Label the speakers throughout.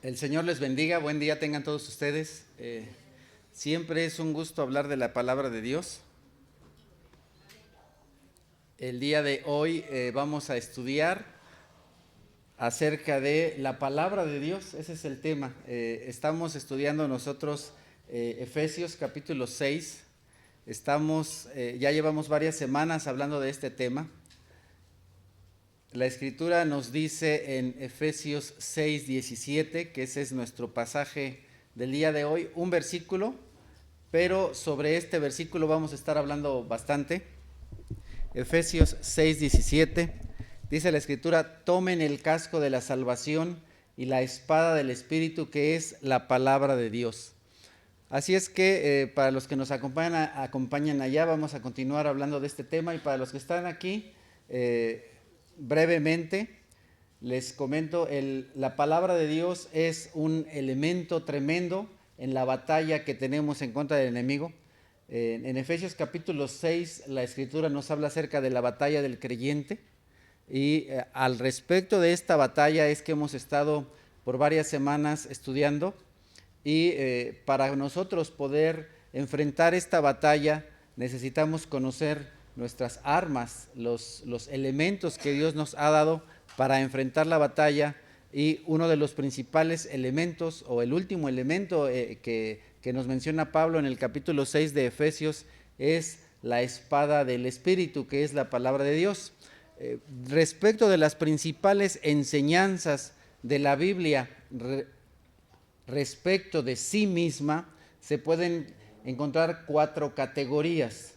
Speaker 1: El Señor les bendiga, buen día tengan todos ustedes. Siempre es un gusto hablar de la palabra de Dios. El día de hoy vamos a estudiar acerca de la palabra de Dios, ese es el tema. Estamos estudiando nosotros Efesios capítulo 6, ya llevamos varias semanas hablando de este tema. La Escritura nos dice en Efesios 6:17, que ese es nuestro pasaje del día de hoy, un versículo, pero sobre este versículo vamos a estar hablando bastante. Efesios 6:17, dice la Escritura: tomen el casco de la salvación y la espada del Espíritu, que es la palabra de Dios. Así es que para los que nos acompañan allá, vamos a continuar hablando de este tema, y para los que están aquí, brevemente les comento, la palabra de Dios es un elemento tremendo en la batalla que tenemos en contra del enemigo. En Efesios capítulo 6 la Escritura nos habla acerca de la batalla del creyente, y al respecto de esta batalla es que hemos estado por varias semanas estudiando, y para nosotros poder enfrentar esta batalla necesitamos conocer nuestras armas, los elementos que Dios nos ha dado para enfrentar la batalla. Y uno de los principales elementos, o el último elemento que nos menciona Pablo en el capítulo 6 de Efesios, es la espada del Espíritu, que es la palabra de Dios. Respecto de las principales enseñanzas de la Biblia respecto de sí misma, se pueden encontrar 4 categorías.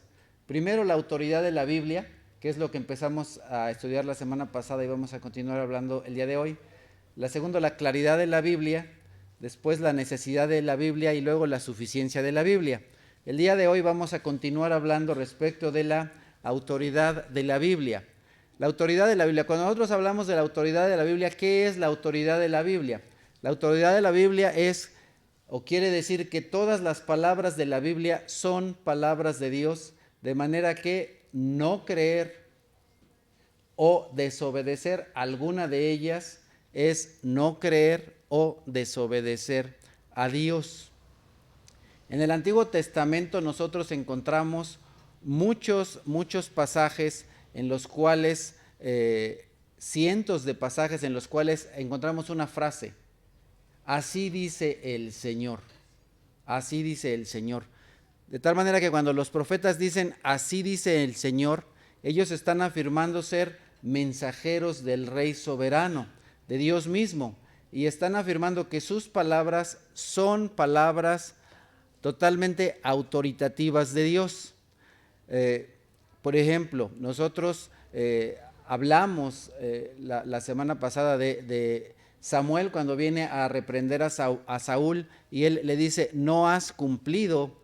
Speaker 1: Primero, la autoridad de la Biblia, que es lo que empezamos a estudiar la semana pasada y vamos a continuar hablando el día de hoy. La segunda, la claridad de la Biblia. Después, la necesidad de la Biblia, y luego la suficiencia de la Biblia. El día de hoy vamos a continuar hablando respecto de la autoridad de la Biblia. La autoridad de la Biblia. Cuando nosotros hablamos de la autoridad de la Biblia, ¿qué es la autoridad de la Biblia? La autoridad de la Biblia es, o quiere decir, que todas las palabras de la Biblia son palabras de Dios, de manera que no creer o desobedecer alguna de ellas es no creer o desobedecer a Dios. En el Antiguo Testamento nosotros encontramos muchos pasajes en los cuales, cientos de pasajes en los cuales encontramos una frase: así dice el Señor, así dice el Señor. De tal manera que cuando los profetas dicen así dice el Señor, ellos están afirmando ser mensajeros del Rey soberano, de Dios mismo, y están afirmando que sus palabras son palabras totalmente autoritativas de Dios. Por ejemplo, nosotros hablamos la semana pasada de Samuel cuando viene a reprender a Saúl, y él le dice: no has cumplido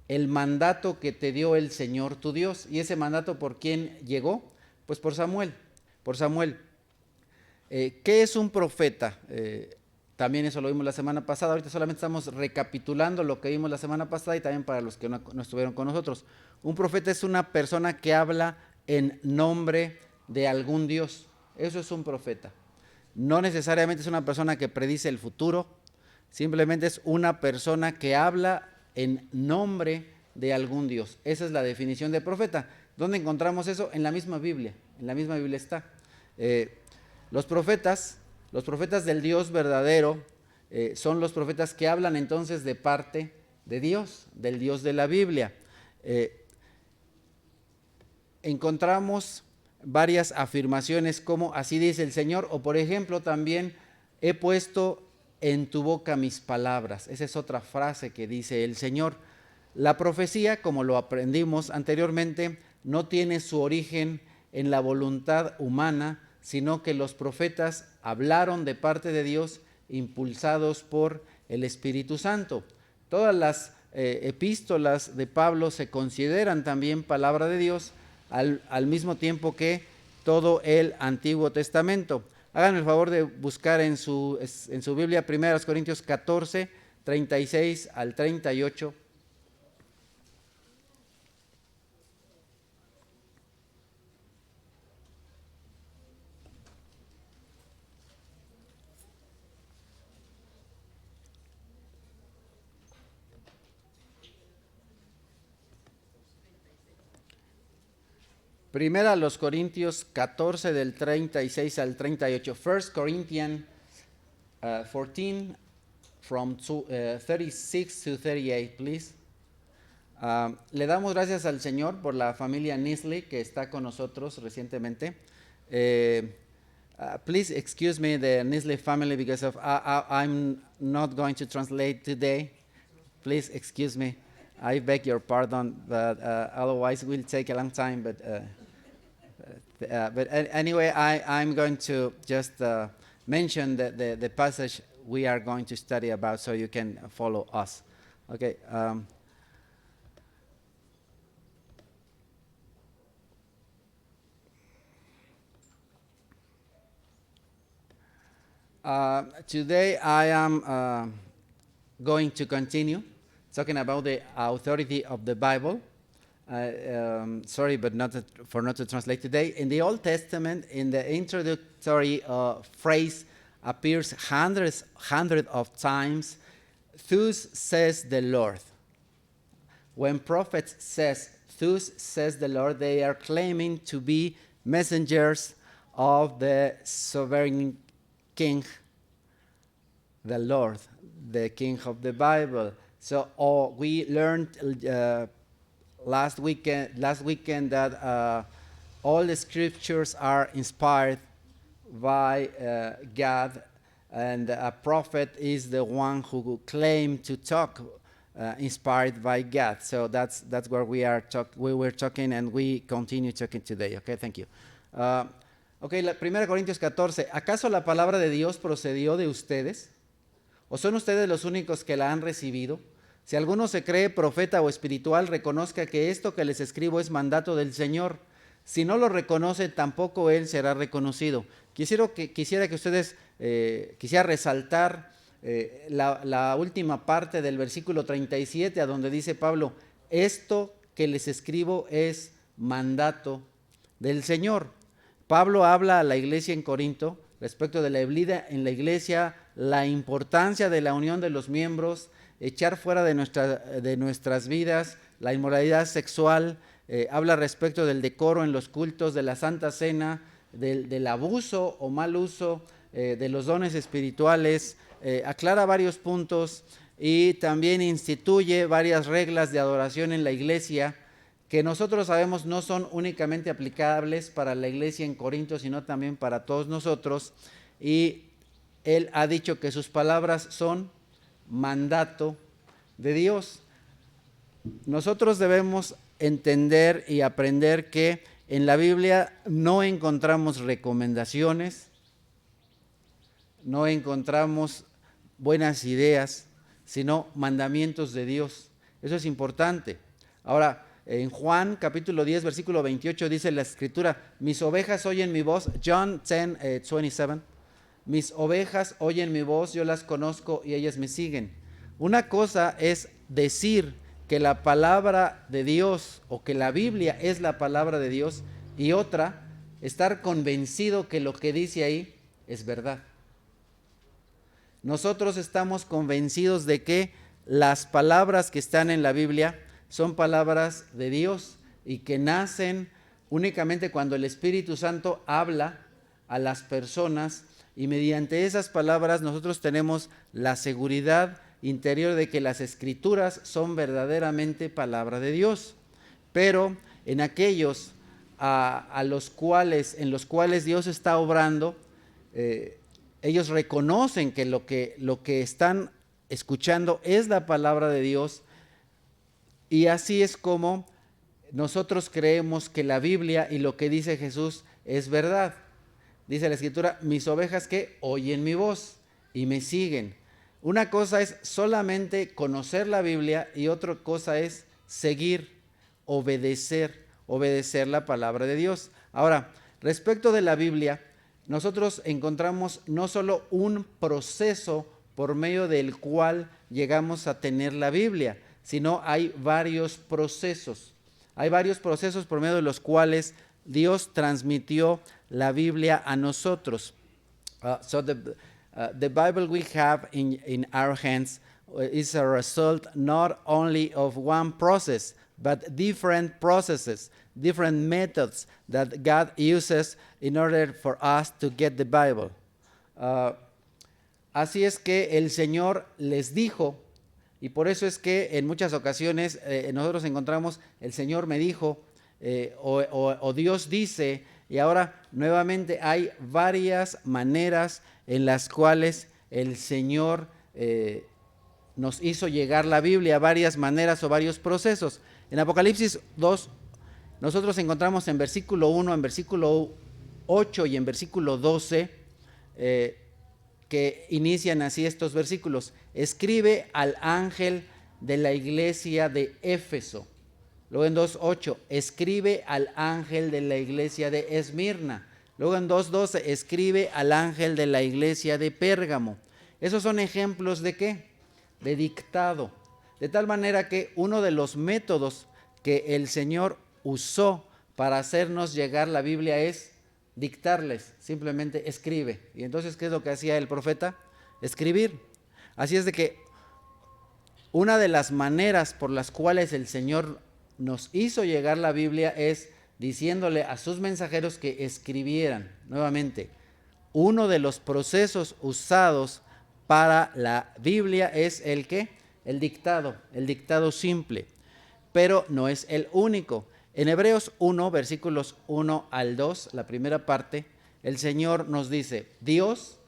Speaker 1: el mandato que te dio el Señor tu Dios. ¿Y ese mandato por quién llegó? Pues por Samuel. ¿Qué es un profeta? También eso lo vimos la semana pasada. Ahorita solamente estamos recapitulando lo que vimos la semana pasada, y también para los que no estuvieron con nosotros. Un profeta es una persona que habla en nombre de algún Dios. Eso es un profeta. No necesariamente es una persona que predice el futuro, simplemente es una persona que habla en nombre de algún Dios. Esa es la definición de profeta. ¿Dónde encontramos eso? En la misma Biblia. En la misma Biblia está. Los profetas del Dios verdadero son los profetas que hablan entonces de parte de Dios, del Dios de la Biblia. Encontramos varias afirmaciones como así dice el Señor, o por ejemplo también: he puesto en tu boca mis palabras. Esa es otra frase que dice el Señor. La profecía, como lo aprendimos anteriormente, no tiene su origen en la voluntad humana, sino que los profetas hablaron de parte de Dios, impulsados por el Espíritu Santo. Todas las epístolas de Pablo se consideran también palabra de Dios, al mismo tiempo que todo el Antiguo Testamento. Háganme el favor de buscar en su Biblia 1 Corintios 14, 36 al 38. Primera a los Corintios 14 del 36 al 38. 1 Corinthians 14 from 36 to 38, please. Le damos gracias al Señor por la familia Nisley que está con nosotros recientemente. Please excuse me, the Nisley family, because of I'm not going to translate today. Please excuse me. I beg your pardon, but otherwise it will take a long time. But anyway, I'm going to just mention the passage we are going to study about so you can follow us. Okay. Today I am going to continue talking about the authority of the Bible. Sorry, but not to translate today. In the Old Testament, in the introductory phrase appears hundreds of times, "Thus says the Lord." When prophets says, "Thus says the Lord," they are claiming to be messengers of the sovereign King, the Lord, the King of the Bible. So we learned last weekend that all the scriptures are inspired by God, and a prophet is the one who claimed to talk inspired by God. So that's where we were talking, and we continue talking today. Okay, thank you. Ok, 1 Corintios 14. ¿Acaso la palabra de Dios procedió de ustedes? ¿O son ustedes los únicos que la han recibido? Si alguno se cree profeta o espiritual, reconozca que esto que les escribo es mandato del Señor. Si no lo reconoce, tampoco él será reconocido. Quisiera que ustedes, quisiera resaltar la última parte del versículo 37, a donde dice Pablo, esto que les escribo es mandato del Señor. Pablo habla a la iglesia en Corinto respecto de la vida en la iglesia, la importancia de la unión de los miembros, echar fuera de nuestras vidas la inmoralidad sexual, habla respecto del decoro en los cultos, de la Santa Cena, del abuso o mal uso de los dones espirituales, aclara varios puntos y también instituye varias reglas de adoración en la iglesia que nosotros sabemos no son únicamente aplicables para la iglesia en Corinto, sino también para todos nosotros. Y él ha dicho que sus palabras son mandato de Dios. Nosotros debemos entender y aprender que en la Biblia no encontramos recomendaciones, no encontramos buenas ideas, sino mandamientos de Dios. Eso es importante. Ahora, en Juan capítulo 10, versículo 28 dice la escritura, mis ovejas oyen mi voz, John 10, 27, mis ovejas oyen mi voz, yo las conozco y ellas me siguen. Una cosa es decir que la palabra de Dios o que la Biblia es la palabra de Dios, y otra, estar convencido que lo que dice ahí es verdad. Nosotros estamos convencidos de que las palabras que están en la Biblia son palabras de Dios y que nacen únicamente cuando el Espíritu Santo habla a las personas, y mediante esas palabras nosotros tenemos la seguridad interior de que las Escrituras son verdaderamente palabra de Dios. Pero en aquellos en los cuales Dios está obrando, ellos reconocen que lo que están escuchando es la palabra de Dios. Y así es como nosotros creemos que la Biblia y lo que dice Jesús es verdad. Dice la Escritura, mis ovejas que oyen mi voz y me siguen. Una cosa es solamente conocer la Biblia y otra cosa es seguir, obedecer la palabra de Dios. Ahora, respecto de la Biblia, nosotros encontramos no solo un proceso por medio del cual llegamos a tener la Biblia, sino hay varios procesos. Hay varios procesos por medio de los cuales Dios transmitió la Biblia a nosotros. The Bible we have in our hands is a result not only of one process, but different processes, different methods that God uses in order for us to get the Bible. Así es que el Señor les dijo, y por eso es que en muchas ocasiones nosotros encontramos el Señor me dijo, o Dios dice, y ahora nuevamente hay varias maneras en las cuales el Señor nos hizo llegar la Biblia, varias maneras o varios procesos. En Apocalipsis 2, nosotros encontramos en versículo 1, en versículo 8 y en versículo 12, que inician así estos versículos. Escribe al ángel de la iglesia de Éfeso. Luego en 2.8, escribe al ángel de la iglesia de Esmirna. Luego en 2.12, escribe al ángel de la iglesia de Pérgamo. Esos son ejemplos de ¿qué? De dictado. De tal manera que uno de los métodos que el Señor usó para hacernos llegar la Biblia es dictarles, simplemente escribe. Y entonces, ¿qué es lo que hacía el profeta? Escribir. Así es de que una de las maneras por las cuales el Señor nos hizo llegar la Biblia es diciéndole a sus mensajeros que escribieran. Nuevamente, uno de los procesos usados para la Biblia es el ¿qué? El dictado simple, pero no es el único. En Hebreos 1, versículos 1 al 2, la primera parte, el Señor nos dice, Dios,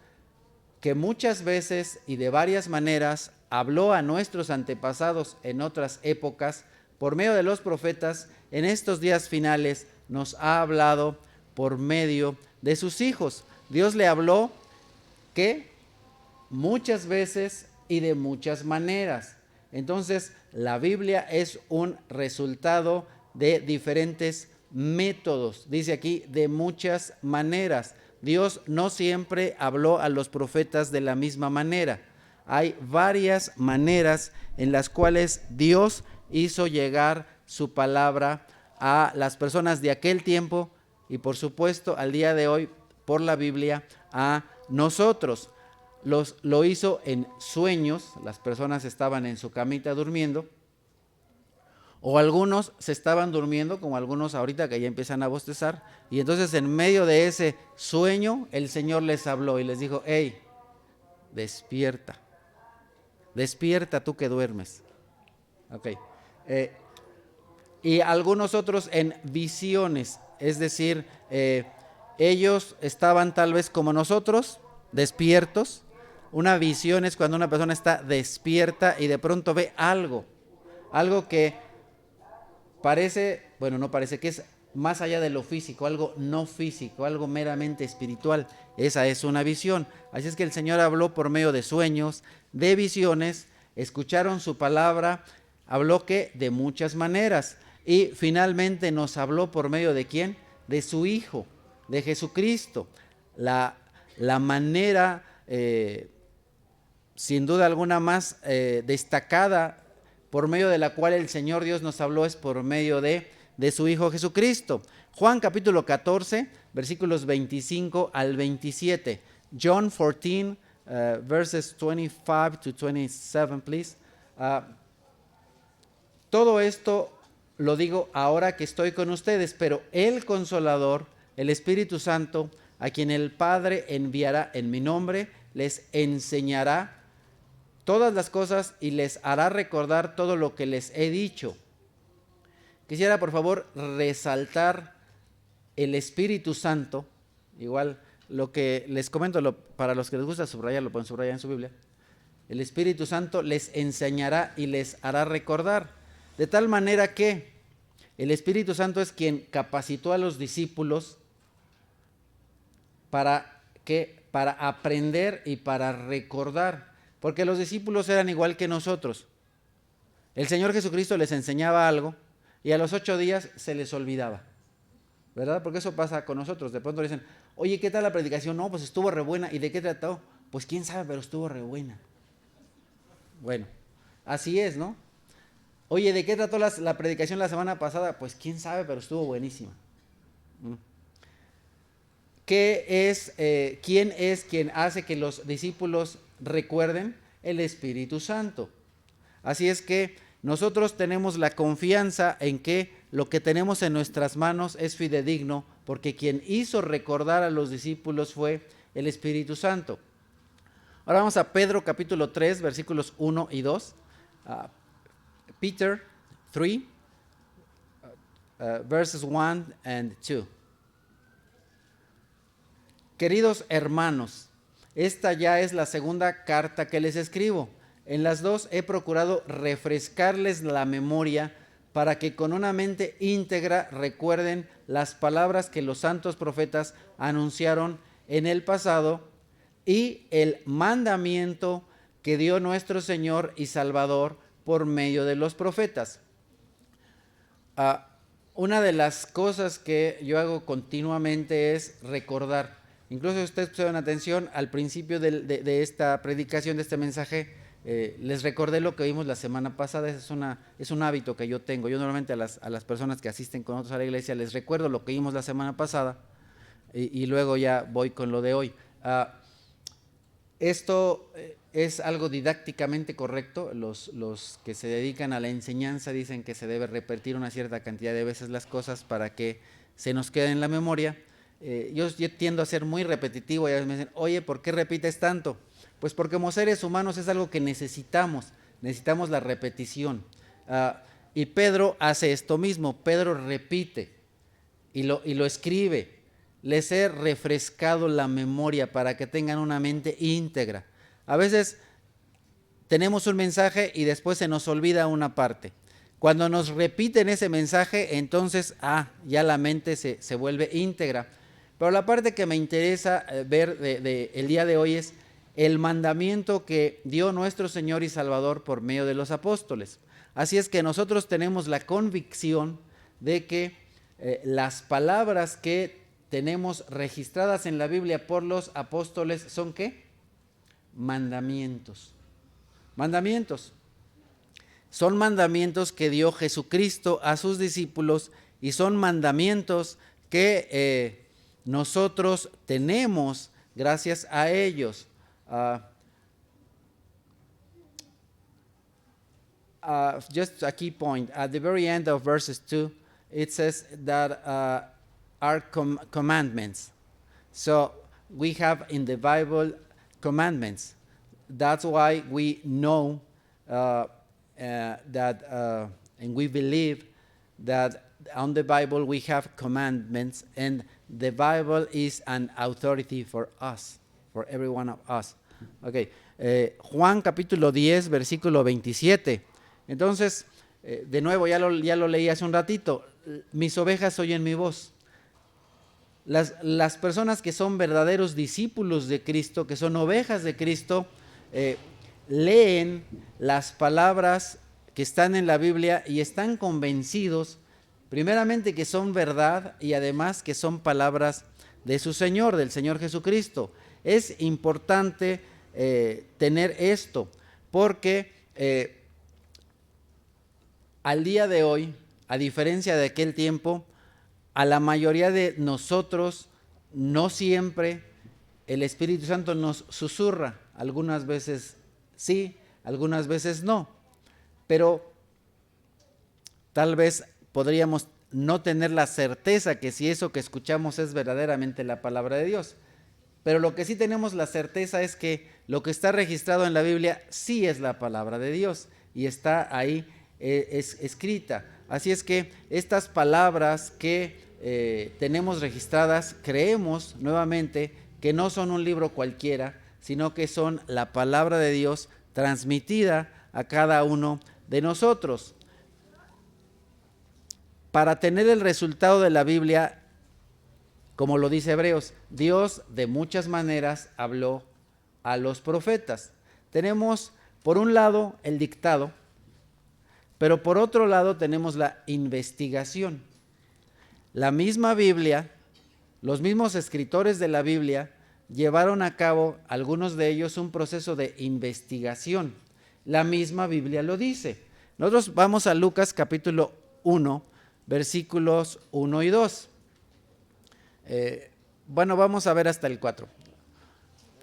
Speaker 1: que muchas veces y de varias maneras habló a nuestros antepasados en otras épocas, por medio de los profetas, en estos días finales nos ha hablado por medio de sus hijos. Dios le habló que muchas veces y de muchas maneras. Entonces, la Biblia es un resultado de diferentes métodos. Dice aquí, de muchas maneras. Dios no siempre habló a los profetas de la misma manera. Hay varias maneras en las cuales Dios hizo llegar su palabra a las personas de aquel tiempo y por supuesto al día de hoy por la Biblia a nosotros. Lo hizo en sueños, las personas estaban en su camita durmiendo, o algunos se estaban durmiendo, como algunos ahorita que ya empiezan a bostezar, y entonces en medio de ese sueño el Señor les habló y les dijo, hey, despierta, despierta tú que duermes. Okay. Y algunos otros en visiones, es decir, ellos estaban tal vez como nosotros, despiertos. Una visión es cuando una persona está despierta y de pronto ve algo que parece, bueno, no parece, que es más allá de lo físico, algo no físico, algo meramente espiritual. Esa es una visión. Así es que el Señor habló por medio de sueños, de visiones, escucharon su palabra, habló que de muchas maneras y finalmente nos habló por medio de ¿quién? De su Hijo, de Jesucristo. La manera sin duda alguna más destacada por medio de la cual el Señor Dios nos habló es por medio de su Hijo Jesucristo. Juan capítulo 14, versículos 25 al 27. John 14, verses 25 to 27, please. Todo esto lo digo ahora que estoy con ustedes, pero el Consolador, el Espíritu Santo, a quien el Padre enviará en mi nombre, les enseñará todas las cosas y les hará recordar todo lo que les he dicho. Quisiera por favor resaltar el Espíritu Santo, igual lo que les comento, para los que les gusta subrayar, lo pueden subrayar en su Biblia. El Espíritu Santo les enseñará y les hará recordar, de tal manera que el Espíritu Santo es quien capacitó a los discípulos para aprender y para recordar. Porque los discípulos eran igual que nosotros. El Señor Jesucristo les enseñaba algo y a los 8 días se les olvidaba. ¿Verdad? Porque eso pasa con nosotros. De pronto dicen, oye, ¿qué tal la predicación? No, pues estuvo re buena. ¿Y de qué trató? Pues quién sabe, pero estuvo re buena. Bueno, así es, ¿no? Oye, ¿de qué trató la predicación la semana pasada? Pues quién sabe, pero estuvo buenísima. ¿Quién es quien hace que los discípulos recuerden? El Espíritu Santo. Así es que nosotros tenemos la confianza en que lo que tenemos en nuestras manos es fidedigno, porque quien hizo recordar a los discípulos fue el Espíritu Santo. Ahora vamos a Pedro capítulo 3, versículos 1 y 2. Peter 3, verses 1 and 2. Queridos hermanos, esta ya es la segunda carta que les escribo. En las dos he procurado refrescarles la memoria para que con una mente íntegra recuerden las palabras que los santos profetas anunciaron en el pasado y el mandamiento que dio nuestro Señor y Salvador por medio de los profetas. Una de las cosas que yo hago continuamente es recordar. Incluso si ustedes pusieron atención al principio de esta predicación, de este mensaje, les recordé lo que vimos la semana pasada. Es un hábito que yo tengo. Yo normalmente a las personas que asisten con nosotros a la iglesia les recuerdo lo que vimos la semana pasada y luego ya voy con lo de hoy. Esto es algo didácticamente correcto. Los que se dedican a la enseñanza dicen que se debe repetir una cierta cantidad de veces las cosas para que se nos quede en la memoria. Yo tiendo a ser muy repetitivo y a veces me dicen, oye, ¿por qué repites tanto? Pues porque como seres humanos es algo que necesitamos la repetición. Y Pedro hace esto mismo. Pedro repite y lo escribe. Les he refrescado la memoria para que tengan una mente íntegra. A veces tenemos un mensaje y después se nos olvida una parte. Cuando nos repiten ese mensaje, entonces ya la mente se vuelve íntegra. Pero la parte que me interesa ver el día de hoy es el mandamiento que dio nuestro Señor y Salvador por medio de los apóstoles. Así es que nosotros tenemos la convicción de que las palabras que tenemos registradas en la Biblia por los apóstoles son ¿qué? Mandamientos. Mandamientos. Son mandamientos que dio Jesucristo a sus discípulos y son mandamientos que nosotros tenemos gracias a ellos. Just a key point, at the very end of verses 2, it says that are commandments. So we have in the Bible commandments. That's why we know that and we believe that on the Bible we have commandments, and the Bible is an authority for us, for every one of us. Okay. Juan capítulo 10, versículo 27. Entonces, de nuevo, ya lo leí hace un ratito. Mis ovejas oyen mi voz. Las personas que son verdaderos discípulos de Cristo, que son ovejas de Cristo, leen las palabras que están en la Biblia y están convencidos, primeramente, que son verdad y además que son palabras de su Señor, del Señor Jesucristo. Es importante tener esto, porque al día de hoy, a diferencia de aquel tiempo, a la mayoría de nosotros no siempre el Espíritu Santo nos susurra. Algunas veces sí, algunas veces no. Pero tal vez podríamos no tener la certeza que si eso que escuchamos es verdaderamente la palabra de Dios. Pero lo que sí tenemos la certeza es que lo que está registrado en la Biblia sí es la palabra de Dios y está ahí es escrita. Así es que estas palabras que tenemos registradas, creemos nuevamente que no son un libro cualquiera, sino que son la palabra de Dios transmitida a cada uno de nosotros. Para tener el resultado de la Biblia, como lo dice Hebreos, Dios de muchas maneras habló a los profetas. Tenemos por un lado el dictado, pero por otro lado tenemos la investigación. La misma Biblia, los mismos escritores de la Biblia llevaron a cabo, algunos de ellos, un proceso de investigación. La misma Biblia lo dice. Nosotros vamos a Lucas capítulo 1, versículos 1 y 2. Vamos a ver hasta el 4.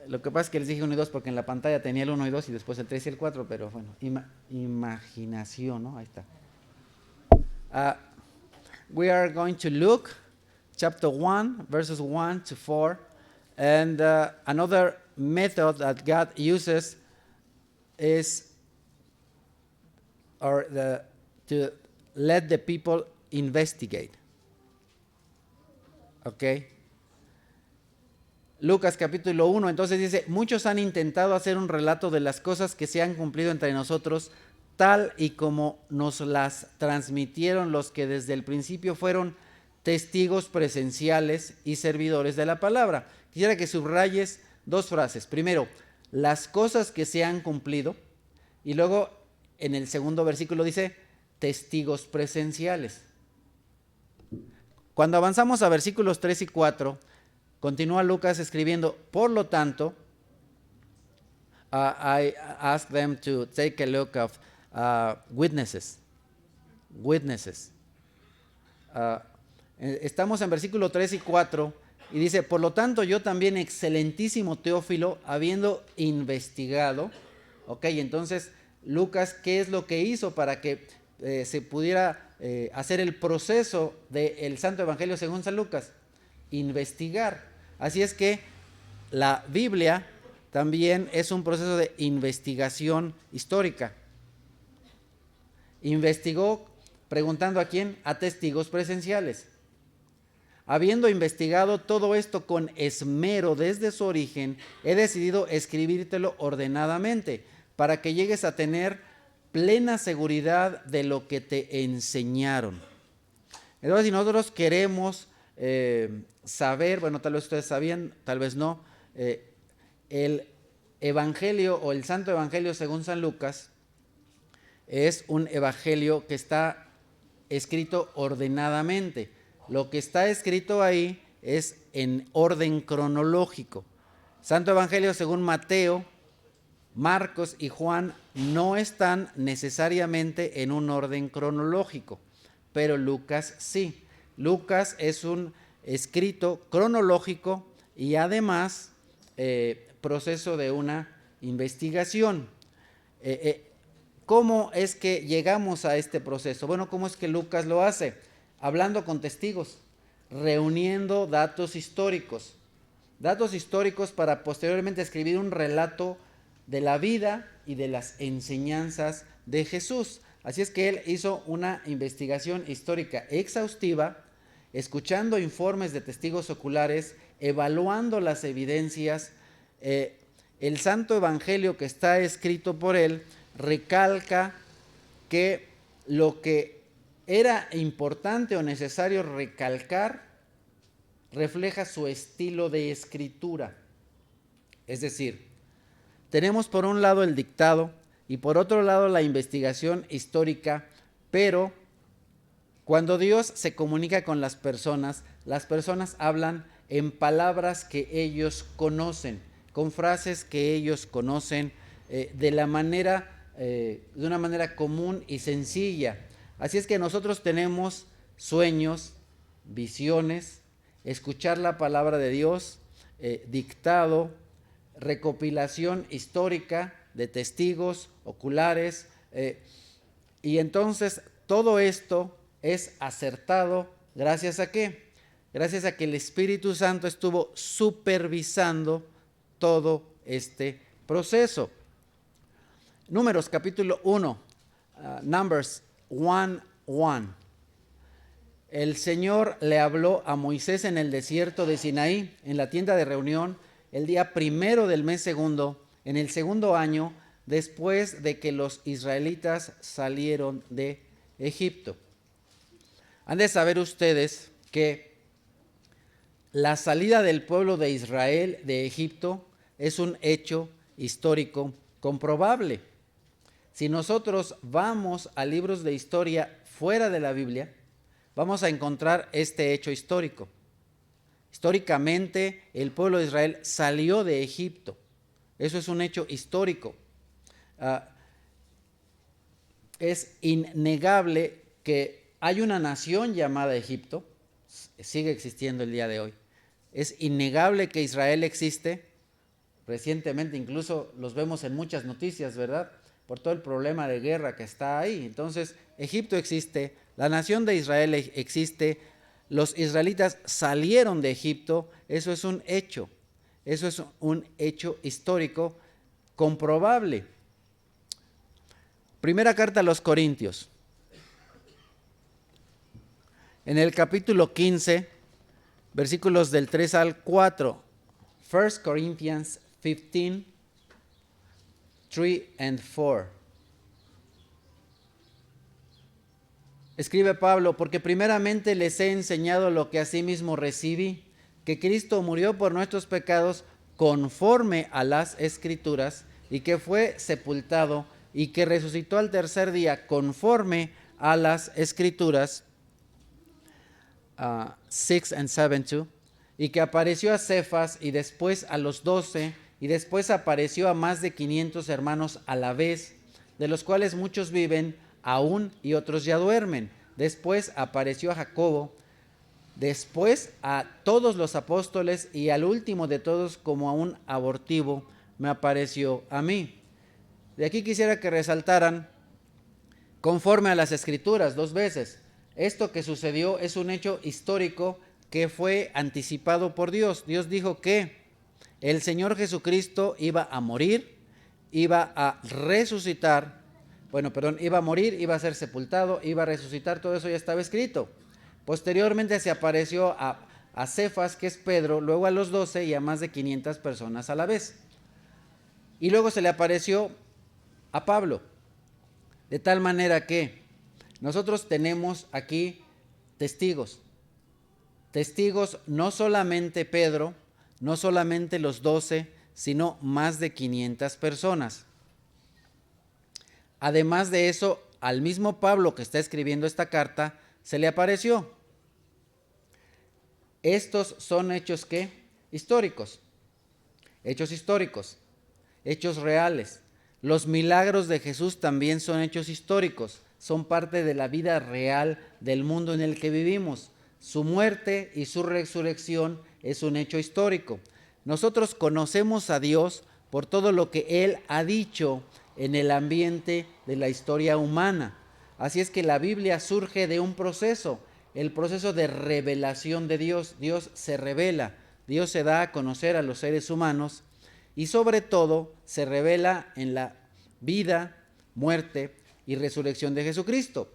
Speaker 1: Lo que pasa es que les dije 1 y 2 porque en la pantalla tenía el 1 y 2 y después el 3 y el 4, pero bueno, imaginación, ¿no? Ahí está. We are going to look chapter 1, verses 1 to 4, and another method that God uses is to let the people investigate. Okay. Lucas capítulo 1, entonces dice, muchos han intentado hacer un relato de las cosas que se han cumplido entre nosotros, tal y como nos las transmitieron los que desde el principio fueron testigos presenciales y servidores de la palabra. Quisiera que subrayes 2 frases. Primero, las cosas que se han cumplido, y luego en el segundo versículo dice, testigos presenciales. Cuando avanzamos a versículos 3 y 4, continúa Lucas escribiendo, por lo tanto, I ask them to take a look of witnesses. Estamos en versículo 3 y 4 y dice, por lo tanto yo también, excelentísimo Teófilo, habiendo investigado, ok, entonces Lucas, ¿qué es lo que hizo para que se pudiera hacer el proceso del Santo Evangelio según San Lucas? Investigar. Así es que la Biblia también es un proceso de investigación histórica. Investigó preguntando a quién, a testigos presenciales. Habiendo investigado todo esto con esmero desde su origen, he decidido escribírtelo ordenadamente para que llegues a tener plena seguridad de lo que te enseñaron. Entonces, si nosotros queremos saber, bueno, tal vez ustedes sabían, tal vez no, el Evangelio o el Santo Evangelio según San Lucas es un evangelio que está escrito ordenadamente. Lo que está escrito ahí es en orden cronológico. Santo Evangelio según Mateo, Marcos y Juan no están necesariamente en un orden cronológico, pero Lucas sí. Lucas es un escrito cronológico y además proceso de una investigación. ¿Cómo es que llegamos a este proceso? Bueno, ¿cómo es que Lucas lo hace? Hablando con testigos, reuniendo datos históricos para posteriormente escribir un relato de la vida y de las enseñanzas de Jesús. Así es que él hizo una investigación histórica exhaustiva, escuchando informes de testigos oculares, evaluando las evidencias. El Santo Evangelio que está escrito por él recalca que lo que era importante o necesario recalcar refleja su estilo de escritura. Es decir, tenemos por un lado el dictado y por otro lado la investigación histórica, pero cuando Dios se comunica con las personas hablan en palabras que ellos conocen, con frases que ellos conocen de una manera común y sencilla. Así es que nosotros tenemos sueños, visiones, escuchar la palabra de Dios, dictado, recopilación histórica de testigos oculares, y entonces todo esto es acertado gracias a ¿qué? Gracias a que el Espíritu Santo estuvo supervisando todo este proceso. Números capítulo 1, Numbers 1:1. El Señor le habló a Moisés en el desierto de Sinaí, en la tienda de reunión, el día 1 del mes segundo, en el segundo año, después de que los israelitas salieron de Egipto. Han de saber ustedes que la salida del pueblo de Israel de Egipto es un hecho histórico comprobable. Si nosotros vamos a libros de historia fuera de la Biblia, vamos a encontrar este hecho histórico. Históricamente, el pueblo de Israel salió de Egipto. Eso es un hecho histórico. Es innegable que hay una nación llamada Egipto, sigue existiendo el día de hoy. Es innegable que Israel existe, recientemente incluso los vemos en muchas noticias, ¿verdad? Por todo el problema de guerra que está ahí. Entonces, Egipto existe, la nación de Israel existe, los israelitas salieron de Egipto, eso es un hecho histórico comprobable. Primera carta a los Corintios. En el capítulo 15, versículos del 3 al 4. 1 Corinthians 15, 3 and 4. Escribe Pablo, porque primeramente les he enseñado lo que asimismo recibí, que Cristo murió por nuestros pecados conforme a las Escrituras, y que fue sepultado, y que resucitó al tercer día conforme a las Escrituras, 6 and 7 too, y que apareció a Cefas y después a los 12, y después apareció a más de 500 hermanos a la vez, de los cuales muchos viven aún y otros ya duermen. Después apareció a Jacobo, después a todos los apóstoles, y al último de todos, como a un abortivo, me apareció a mí. De aquí quisiera que resaltaran conforme a las Escrituras 2 veces. Esto que sucedió es un hecho histórico que fue anticipado por Dios. Dios dijo que el Señor Jesucristo iba a morir, iba a resucitar, iba a morir, iba a ser sepultado, iba a resucitar, todo eso ya estaba escrito. Posteriormente se apareció a Cefas, que es Pedro, luego a los 12 y a más de 500 personas a la vez. Y luego se le apareció a Pablo, de tal manera que nosotros tenemos aquí testigos, no solamente Pedro, no solamente los 12, sino más de 500 personas. Además de eso, al mismo Pablo que está escribiendo esta carta, se le apareció. Estos son hechos ¿qué? Históricos, hechos reales. Los milagros de Jesús también son hechos históricos, son parte de la vida real del mundo en el que vivimos. Su muerte y su resurrección es un hecho histórico. Nosotros conocemos a Dios por todo lo que Él ha dicho en el ambiente de la historia humana. Así es que la Biblia surge de un proceso, el proceso de revelación de Dios. Dios se revela, Dios se da a conocer a los seres humanos y sobre todo se revela en la vida, muerte y resurrección de Jesucristo.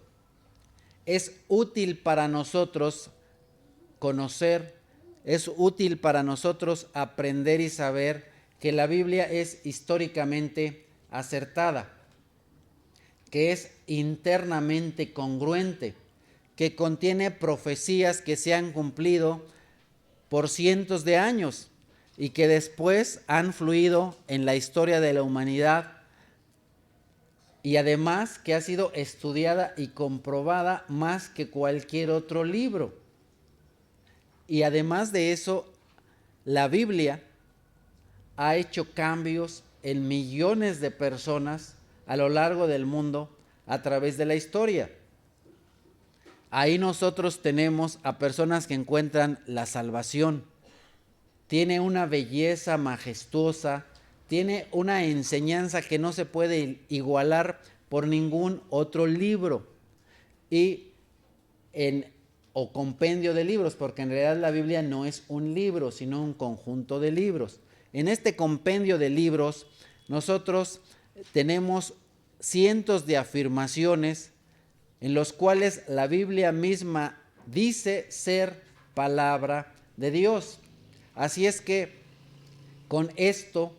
Speaker 1: Es útil para nosotros conocer, es útil para nosotros aprender y saber que la Biblia es históricamente acertada, que es internamente congruente, que contiene profecías que se han cumplido por cientos de años y que después han fluido en la historia de la humanidad, y además que ha sido estudiada y comprobada más que cualquier otro libro. Y además de eso, la Biblia ha hecho cambios en millones de personas a lo largo del mundo a través de la historia. Ahí nosotros tenemos a personas que encuentran la salvación. Tiene una belleza majestuosa, tiene una enseñanza que no se puede igualar por ningún otro libro o compendio de libros, porque en realidad la Biblia no es un libro, sino un conjunto de libros. En este compendio de libros nosotros tenemos cientos de afirmaciones en los cuales la Biblia misma dice ser palabra de Dios. Así es que con esto,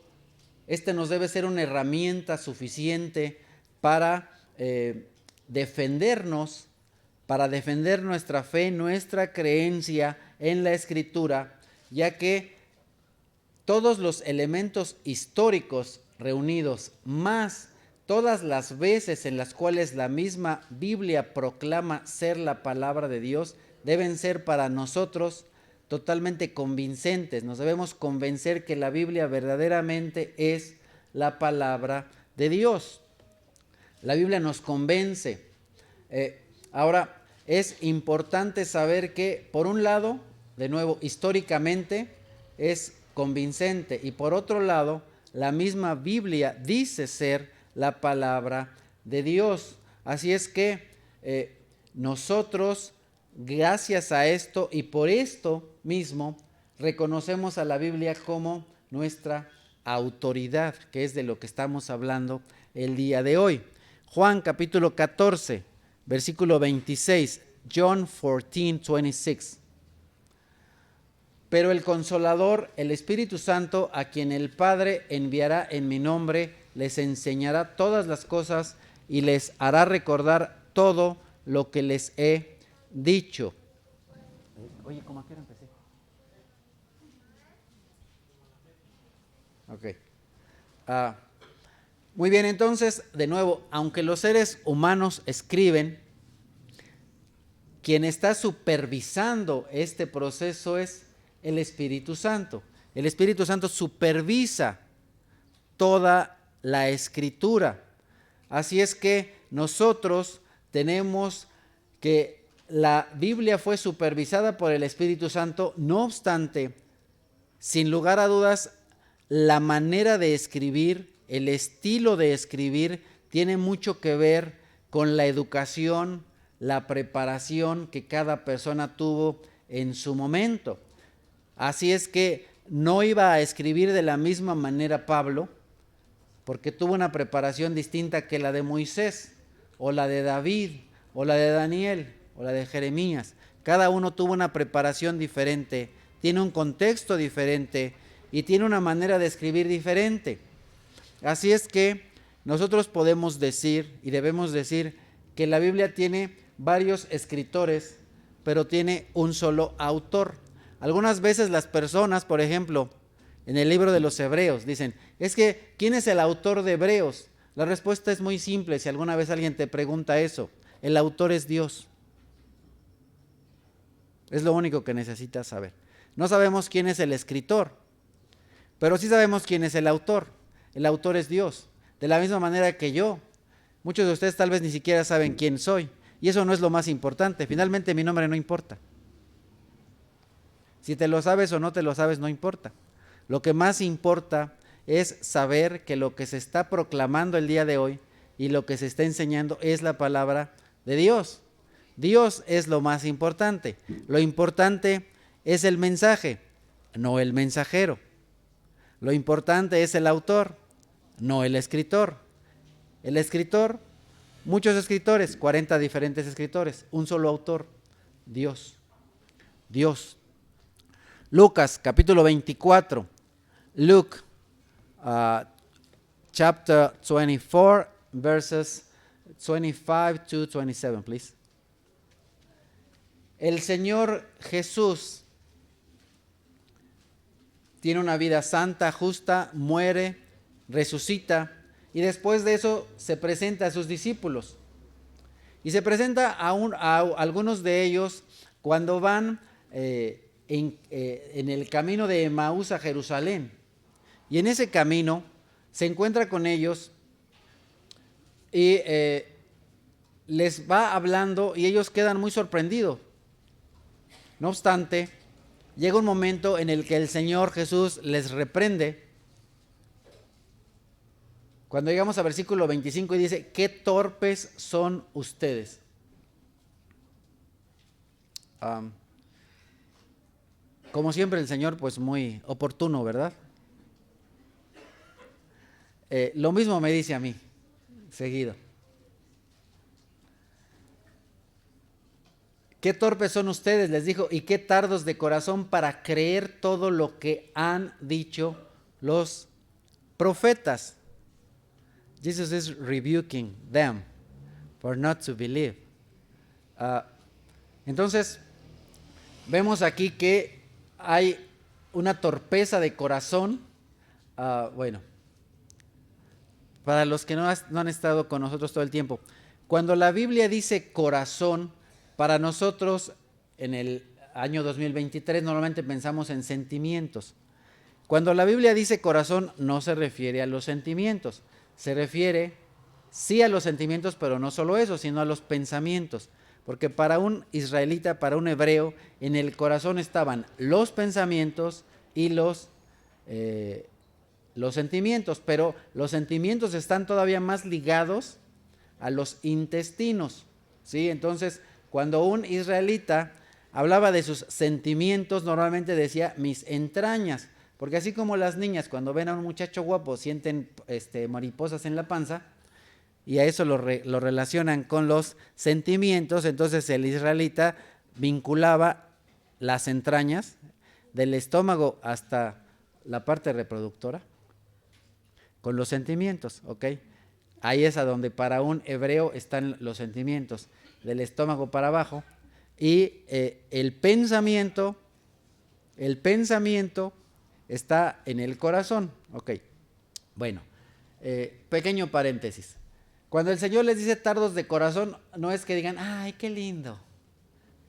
Speaker 1: nos debe ser una herramienta suficiente para defendernos, para defender nuestra fe, nuestra creencia en la Escritura, ya que todos los elementos históricos reunidos, más todas las veces en las cuales la misma Biblia proclama ser la palabra de Dios, deben ser para nosotros totalmente convincentes. Nos debemos convencer que la Biblia verdaderamente es la palabra de Dios. La Biblia nos convence. Ahora, es importante saber que, por un lado, de nuevo, históricamente, es convincente. Y por otro lado, la misma Biblia dice ser la palabra de Dios. Así es que nosotros, gracias a esto y por esto mismo, reconocemos a la Biblia como nuestra autoridad, que es de lo que estamos hablando el día de hoy. Juan capítulo 14, versículo 26, John 14:26. Pero el Consolador, el Espíritu Santo, a quien el Padre enviará en mi nombre, les enseñará todas las cosas y les hará recordar todo lo que les he dicho. Oye, ¿cómo a qué hora empecé? Ok. Muy bien, entonces, de nuevo, aunque los seres humanos escriben, quien está supervisando este proceso es el Espíritu Santo. El Espíritu Santo supervisa toda la escritura. Así es que nosotros tenemos que la Biblia fue supervisada por el Espíritu Santo. No obstante, sin lugar a dudas, la manera de escribir, el estilo de escribir, tiene mucho que ver con la educación, la preparación que cada persona tuvo en su momento. Así es que no iba a escribir de la misma manera Pablo, porque tuvo una preparación distinta que la de Moisés, o la de David, o la de Daniel, o la de Jeremías. Cada uno tuvo una preparación diferente, tiene un contexto diferente y tiene una manera de escribir diferente. Así es que nosotros podemos decir y debemos decir que la Biblia tiene varios escritores, pero tiene un solo autor. Algunas veces las personas, por ejemplo, en el libro de los Hebreos, dicen, es que, ¿quién es el autor de Hebreos? La respuesta es muy simple, si alguna vez alguien te pregunta eso, el autor es Dios. Es lo único que necesitas saber. No sabemos quién es el escritor, pero sí sabemos quién es el autor. El autor es Dios. De la misma manera que yo, muchos de ustedes tal vez ni siquiera saben quién soy, y eso no es lo más importante. Finalmente mi nombre no importa. Si te lo sabes o no te lo sabes, no importa. Lo que más importa es saber que lo que se está proclamando el día de hoy y lo que se está enseñando es la palabra de Dios. Dios es lo más importante. Lo importante es el mensaje, no el mensajero. Lo importante es el autor, no el escritor. El escritor, muchos escritores, 40 diferentes escritores, un solo autor, Dios. Dios. Lucas capítulo 24, Luke chapter 24, verses 25 to 27, please. El Señor Jesús tiene una vida santa, justa, muere, resucita y después de eso se presenta a sus discípulos. Y se presenta a algunos de ellos cuando van en el camino de Emaús a Jerusalén. Y en ese camino se encuentra con ellos y les va hablando y ellos quedan muy sorprendidos. No obstante, llega un momento en el que el Señor Jesús les reprende. Cuando llegamos al versículo 25 y dice, qué torpes son ustedes. Como siempre el Señor, pues muy oportuno, ¿verdad? Lo mismo me dice a mí, seguido. Qué torpes son ustedes, les dijo, y qué tardos de corazón para creer todo lo que han dicho los profetas. Jesus is rebuking them for not to believe. Entonces, vemos aquí que hay una torpeza de corazón. Bueno, para los que no han estado con nosotros todo el tiempo, cuando la Biblia dice corazón, para nosotros en el año 2023 normalmente pensamos en sentimientos. Cuando la Biblia dice corazón no se refiere a los sentimientos, se refiere sí a los sentimientos, pero no solo eso, sino a los pensamientos. Porque para un israelita, para un hebreo, en el corazón estaban los pensamientos y los los sentimientos, pero los sentimientos están todavía más ligados a los intestinos, ¿sí? Entonces, cuando un israelita hablaba de sus sentimientos, normalmente decía mis entrañas, porque así como las niñas cuando ven a un muchacho guapo sienten mariposas en la panza, y a eso lo relacionan con los sentimientos, entonces el israelita vinculaba las entrañas del estómago hasta la parte reproductora con los sentimientos, ¿ok? Ahí es a donde para un hebreo están los sentimientos, del estómago para abajo, y el pensamiento está en el corazón, ¿ok? Bueno, pequeño paréntesis. Cuando el Señor les dice tardos de corazón, no es que digan, ay, qué lindo,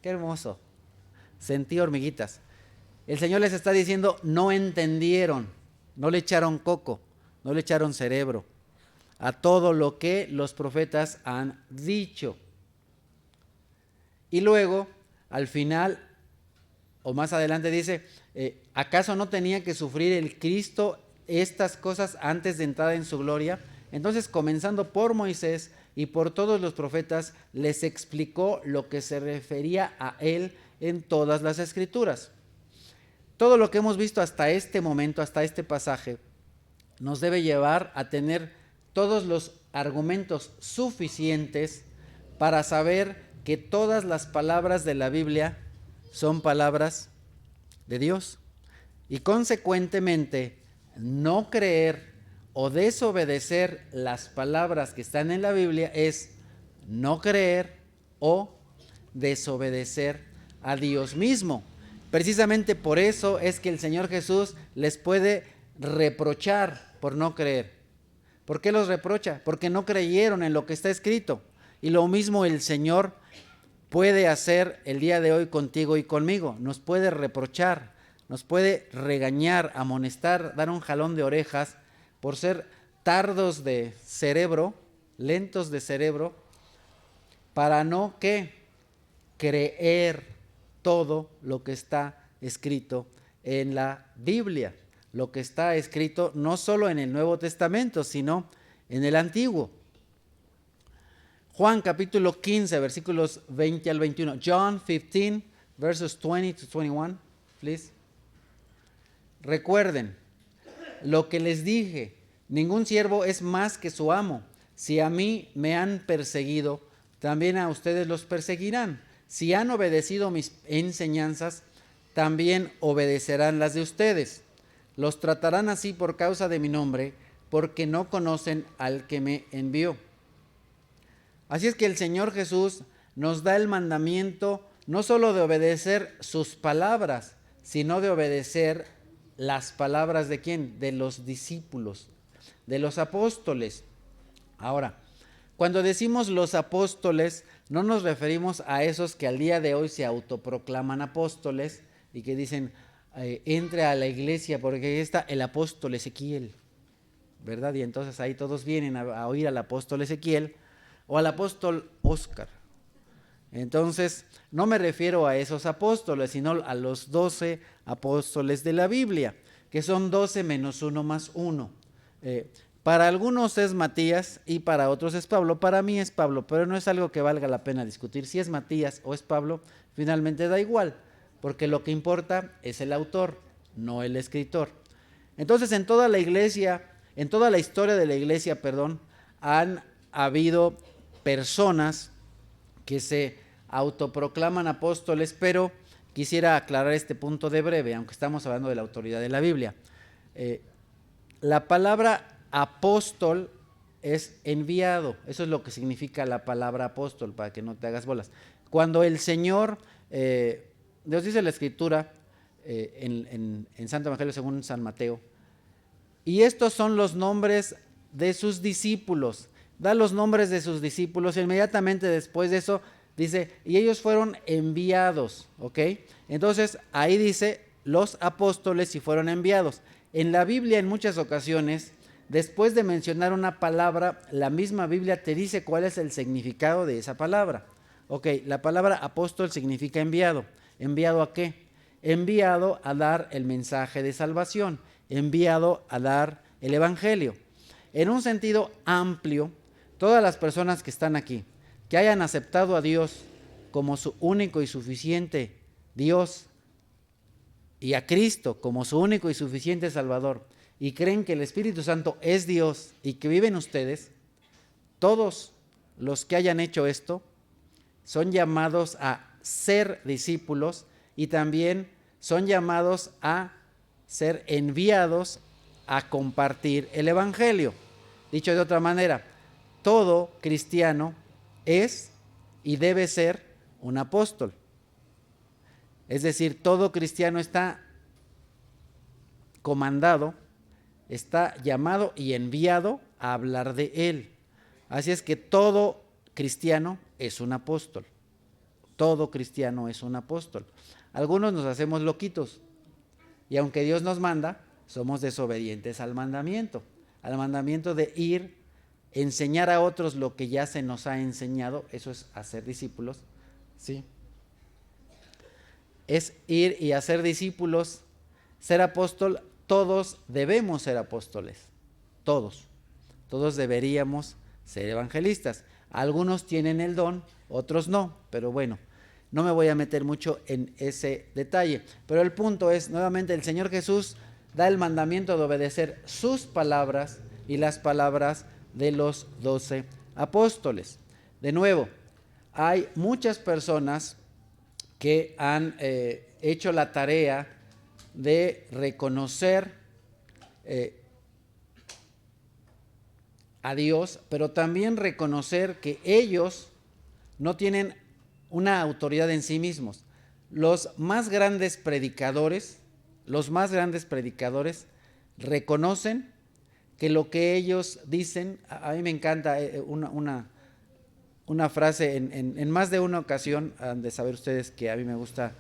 Speaker 1: qué hermoso, sentí hormiguitas. El Señor les está diciendo, no entendieron, no le echaron coco, no le echaron cerebro a todo lo que los profetas han dicho. Y luego, al final, o más adelante dice, ¿acaso no tenía que sufrir el Cristo estas cosas antes de entrar en su gloria? Entonces, comenzando por Moisés y por todos los profetas, les explicó lo que se refería a él en todas las escrituras. Todo lo que hemos visto hasta este momento, hasta este pasaje, nos debe llevar a tener todos los argumentos suficientes para saber que todas las palabras de la Biblia son palabras de Dios. Y consecuentemente, no creer o desobedecer las palabras que están en la Biblia es no creer o desobedecer a Dios mismo. Precisamente por eso es que el Señor Jesús les puede reprochar por no creer. ¿Por qué los reprocha? Porque no creyeron en lo que está escrito. Y lo mismo el Señor puede hacer el día de hoy contigo y conmigo. Nos puede reprochar, nos puede regañar, amonestar, dar un jalón de orejas por ser tardos de cerebro, lentos de cerebro, para no ¿qué? Creer todo lo que está escrito en la Biblia. Lo que está escrito no solo en el Nuevo Testamento, sino en el Antiguo. Juan capítulo 15, versículos 20 al 21. John 15, verses 20 to 21, please. Recuerden lo que les dije, ningún siervo es más que su amo. Si a mí me han perseguido, también a ustedes los perseguirán. Si han obedecido mis enseñanzas, también obedecerán las de ustedes. Los tratarán así por causa de mi nombre, porque no conocen al que me envió. Así es que el Señor Jesús nos da el mandamiento no solo de obedecer sus palabras, sino de obedecer las palabras ¿de quién? De los discípulos, de los apóstoles. Ahora, cuando decimos los apóstoles, no nos referimos a esos que al día de hoy se autoproclaman apóstoles y que dicen, entre a la iglesia porque ahí está el apóstol Ezequiel, ¿verdad? Y entonces ahí todos vienen a oír al apóstol Ezequiel o al apóstol Óscar. Entonces, no me refiero a esos apóstoles, sino a los 12 apóstoles de la Biblia, que son 12 menos 1 más 1. Para algunos es Matías y para otros es Pablo. Para mí es Pablo, pero no es algo que valga la pena discutir. Si es Matías o es Pablo, finalmente da igual, porque lo que importa es el autor, no el escritor. Entonces, en toda la iglesia, en toda la historia de la iglesia, han habido personas que se autoproclaman apóstoles, pero quisiera aclarar este punto de breve, aunque estamos hablando de la autoridad de la Biblia. La palabra apóstol es enviado, eso es lo que significa la palabra apóstol, para que no te hagas bolas. Cuando el Señor, Dios dice la Escritura en Santo Evangelio según San Mateo, y estos son los nombres de sus discípulos, da los nombres de sus discípulos, y inmediatamente después de eso dice, y ellos fueron enviados, ¿ok? Entonces ahí dice, los apóstoles y fueron enviados. En la Biblia en muchas ocasiones, después de mencionar una palabra, la misma Biblia te dice cuál es el significado de esa palabra. Ok, la palabra apóstol significa enviado. ¿Enviado a qué? Enviado a dar el mensaje de salvación. enviado a dar el Evangelio. En un sentido amplio, todas las personas que están aquí, que hayan aceptado a Dios como su único y suficiente Dios y a Cristo como su único y suficiente Salvador, y creen que el Espíritu Santo es Dios y que viven ustedes, todos los que hayan hecho esto son llamados a ser discípulos y también son llamados a ser enviados a compartir el Evangelio. Dicho de otra manera, todo cristiano es y debe ser un apóstol. Es decir, todo cristiano está comandado, está llamado y enviado a hablar de él. Así es que todo cristiano es un apóstol. Todo cristiano es un apóstol. Algunos nos hacemos loquitos y aunque Dios nos manda, somos desobedientes al mandamiento de ir, enseñar a otros lo que ya se nos ha enseñado. Eso es hacer discípulos, ¿sí? Es ir y hacer discípulos, ser apóstol. Todos debemos ser apóstoles, todos deberíamos ser evangelistas. Algunos tienen el don, otros no, pero bueno, no me voy a meter mucho en ese detalle. Pero el punto es, nuevamente, el Señor Jesús da el mandamiento de obedecer sus palabras y las palabras de los 12 apóstoles. De nuevo, hay muchas personas que han hecho la tarea de reconocer a Dios, pero también reconocer que ellos no tienen una autoridad en sí mismos. Los más grandes predicadores reconocen que lo que ellos dicen, a mí me encanta una frase en más de una ocasión, han de saber ustedes que a mí me gusta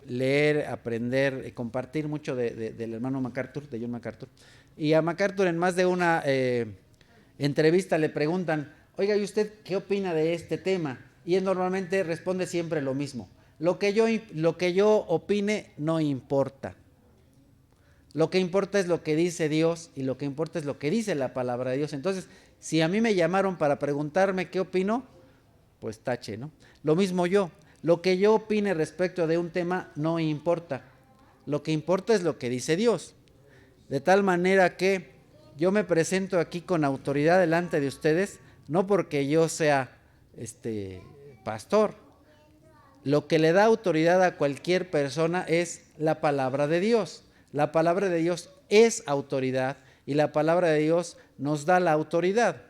Speaker 1: leer, aprender, compartir mucho del hermano MacArthur, de John MacArthur. Y a MacArthur en más de una entrevista le preguntan, oiga, ¿y usted qué opina de este tema? Y él normalmente responde siempre lo mismo. Lo que yo opine no importa. Lo que importa es lo que dice Dios y lo que importa es lo que dice la palabra de Dios. Entonces, si a mí me llamaron para preguntarme qué opino, pues tache, ¿no? Lo mismo yo. Lo que yo opine respecto de un tema no importa. Lo que importa es lo que dice Dios. De tal manera que yo me presento aquí con autoridad delante de ustedes, no porque yo sea pastor. Lo que le da autoridad a cualquier persona es la palabra de Dios. La palabra de Dios es autoridad y la palabra de Dios nos da la autoridad.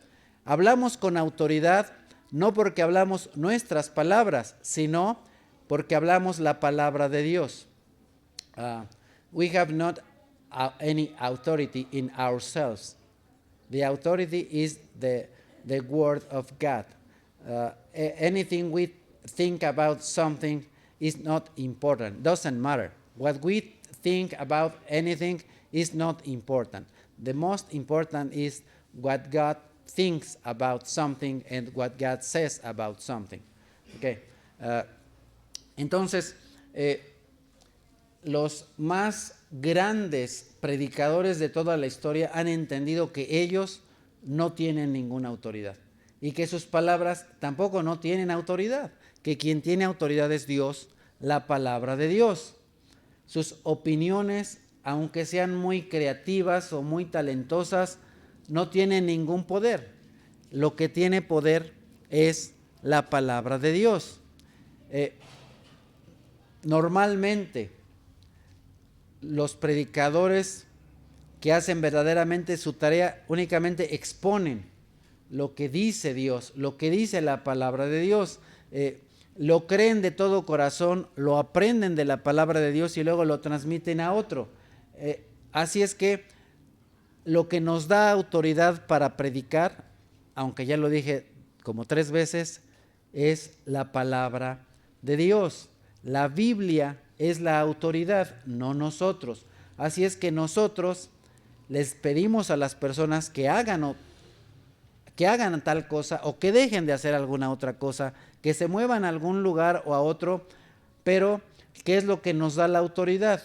Speaker 1: Hablamos con autoridad no porque hablamos nuestras palabras, sino porque hablamos la palabra de Dios. We have not any authority in ourselves. The authority is the word of God. Anything we think about something is not important, doesn't matter. What we think about anything is not important. The most important is what God thinks about something and what God says about something. Okay. Entonces, los más grandes predicadores de toda la historia han entendido que ellos no tienen ninguna autoridad y que sus palabras tampoco no tienen autoridad, que quien tiene autoridad es Dios, la palabra de Dios. Sus opiniones, aunque sean muy creativas o muy talentosas, no tienen ningún poder. Lo que tiene poder es la palabra de Dios. Normalmente, los predicadores que hacen verdaderamente su tarea únicamente exponen lo que dice Dios, lo que dice la palabra de Dios. Lo creen de todo corazón, lo aprenden de la palabra de Dios y luego lo transmiten a otro. Así es que lo que nos da autoridad para predicar, aunque ya lo dije como 3 veces, es la palabra de Dios. La Biblia es la autoridad, no nosotros. Así es que nosotros les pedimos a las personas que hagan tal cosa o que dejen de hacer alguna otra cosa, que se muevan a algún lugar o a otro, pero ¿qué es lo que nos da la autoridad?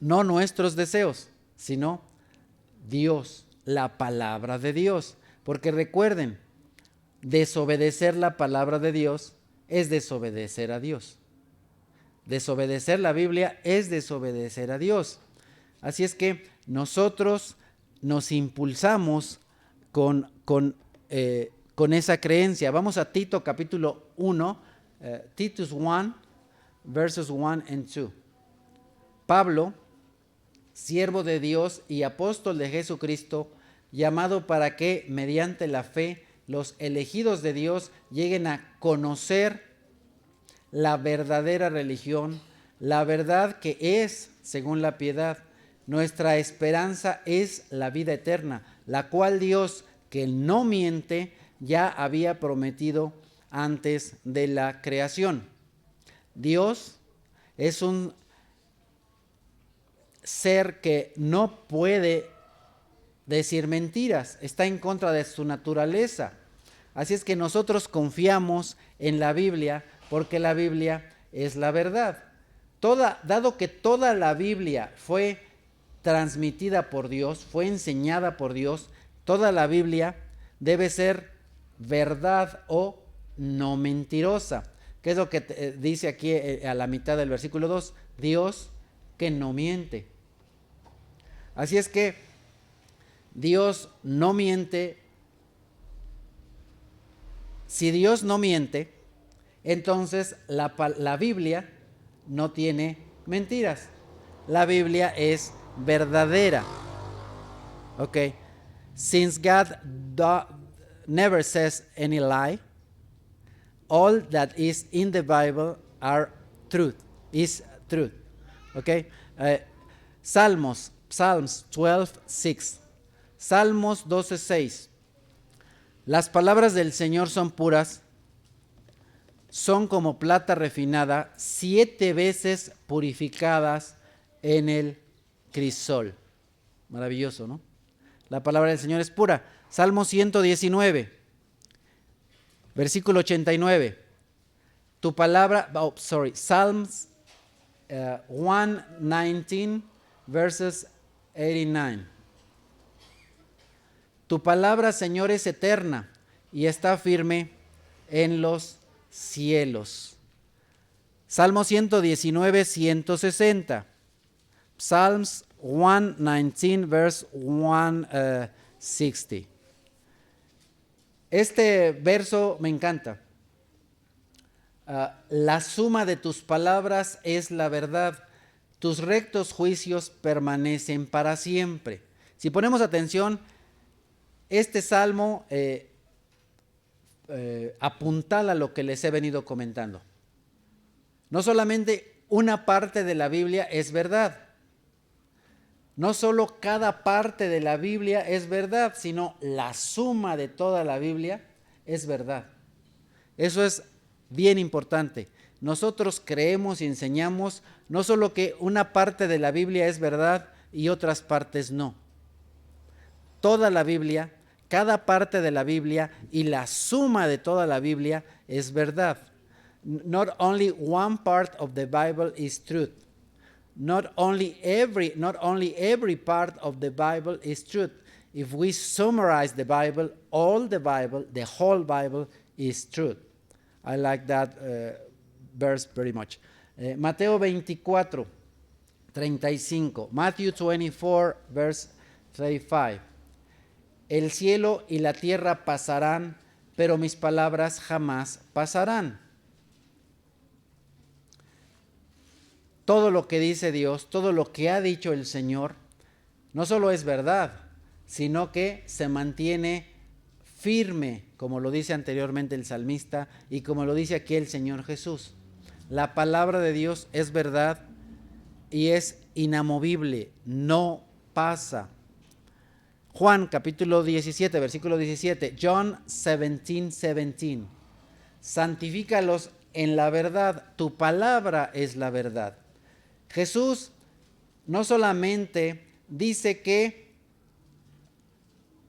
Speaker 1: no nuestros deseos, sino Dios, la palabra de Dios. Porque recuerden, desobedecer la palabra de Dios es desobedecer a Dios. Desobedecer la Biblia es desobedecer a Dios. Así es que nosotros nos impulsamos con esa creencia. Vamos a Tito capítulo 1, Titus 1, verses 1 and 2. Pablo, siervo de Dios y apóstol de Jesucristo, llamado para que, mediante la fe, los elegidos de Dios lleguen a conocer la verdadera religión, la verdad que es según la piedad. Nuestra esperanza es la vida eterna, la cual Dios, que no miente, ya había prometido antes de la creación. Dios es un ser que no puede decir mentiras, está en contra de su naturaleza. Así es que nosotros confiamos en la Biblia porque la Biblia es la verdad. Dado que toda la Biblia fue transmitida por Dios, fue enseñada por Dios, toda la Biblia debe ser verdad o no mentirosa. ¿Qué es lo que dice aquí a la mitad del versículo 2? Dios que no miente. Así es que Dios no miente. Si Dios no miente, entonces la Biblia no tiene mentiras. La Biblia es verdadera. Ok. Since God never says any lie, all that is in the Bible is truth. Ok. Psalms 12:6. Salmos 12:6. Las palabras del Señor son puras, son como plata refinada, 7 veces purificadas en el crisol. Maravilloso, ¿no? La palabra del Señor es pura. Salmo 119, versículo 89. Tu palabra, Psalms 119, verses 89. Tu palabra, Señor, es eterna y está firme en los cielos. Salmo 119, 160. Psalms 119, verse 160. Este verso me encanta. La suma de tus palabras es la verdad. Tus rectos juicios permanecen para siempre. Si ponemos atención, este salmo apuntala lo que les he venido comentando. No solamente una parte de la Biblia es verdad. No solo cada parte de la Biblia es verdad, sino la suma de toda la Biblia es verdad. Eso es bien importante. Nosotros creemos y enseñamos no solo que una parte de la Biblia es verdad y otras partes no. Toda la Biblia, cada parte de la Biblia y la suma de toda la Biblia es verdad. Not only one part of the Bible is truth. Not only every part of the Bible is truth. If we summarize the Bible, the whole Bible is truth. I like that verse very much. Mateo 24, 35. Matthew 24, verse 35. El cielo y la tierra pasarán, pero mis palabras jamás pasarán. Todo lo que dice Dios, todo lo que ha dicho el Señor, no solo es verdad, sino que se mantiene firme, como lo dice anteriormente el salmista y como lo dice aquí el Señor Jesús. La palabra de Dios es verdad y es inamovible, no pasa. Juan capítulo 17, versículo 17, John 17:17. Santifícalos en la verdad, tu palabra es la verdad. Jesús no solamente dice que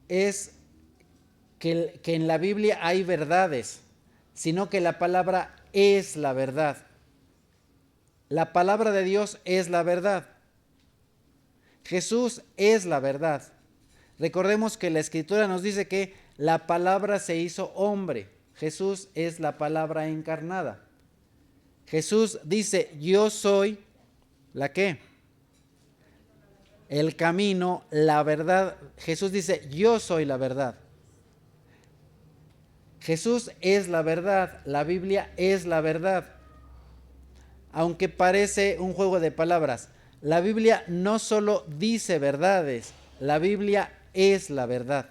Speaker 1: en la Biblia hay verdades, sino que la palabra es la verdad. La palabra de Dios es la verdad. Jesús es la verdad. Recordemos que la Escritura nos dice que la palabra se hizo hombre. Jesús es la palabra encarnada. Jesús dice, yo soy, ¿la qué? El camino, la verdad. Jesús dice, yo soy la verdad. Jesús es la verdad, la Biblia es la verdad. Aunque parece un juego de palabras, la Biblia no solo dice verdades, la Biblia es la verdad.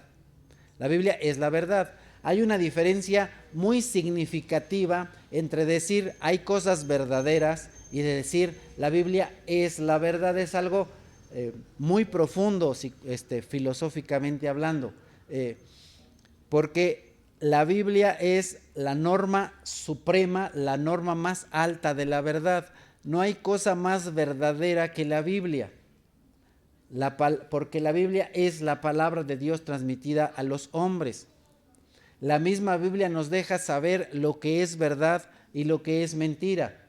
Speaker 1: La Biblia es la verdad. Hay una diferencia muy significativa entre decir hay cosas verdaderas y de decir la Biblia es la verdad. Es algo muy profundo filosóficamente hablando, porque la Biblia es la norma suprema, la norma más alta de la verdad. No hay cosa más verdadera que la Biblia, porque la Biblia es la palabra de Dios transmitida a los hombres. La misma Biblia nos deja saber lo que es verdad y lo que es mentira.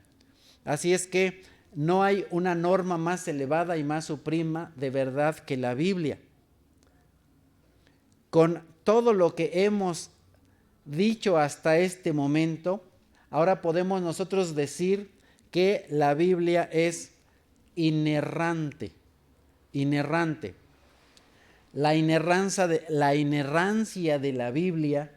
Speaker 1: Así es que no hay una norma más elevada y más suprema de verdad que la Biblia. Con todo lo que hemos dicho hasta este momento, ahora podemos nosotros decir que la Biblia es inerrante. Inerrante. La inerrancia de la Biblia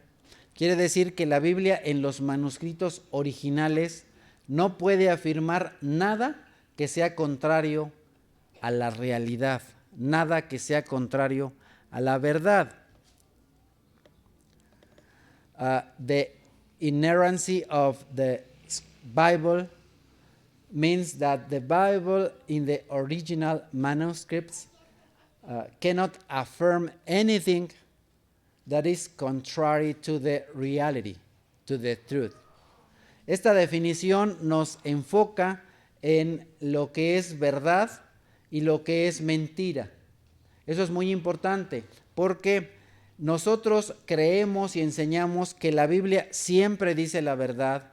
Speaker 1: quiere decir que la Biblia en los manuscritos originales no puede afirmar nada que sea contrario a la realidad, nada que sea contrario a la verdad. The inerrancy of the Bible means that the Bible in the original manuscripts cannot affirm anything that is contrary to the reality, to the truth. Esta definición nos enfoca en lo que es verdad y lo que es mentira. Eso es muy importante porque nosotros creemos y enseñamos que la Biblia siempre dice la verdad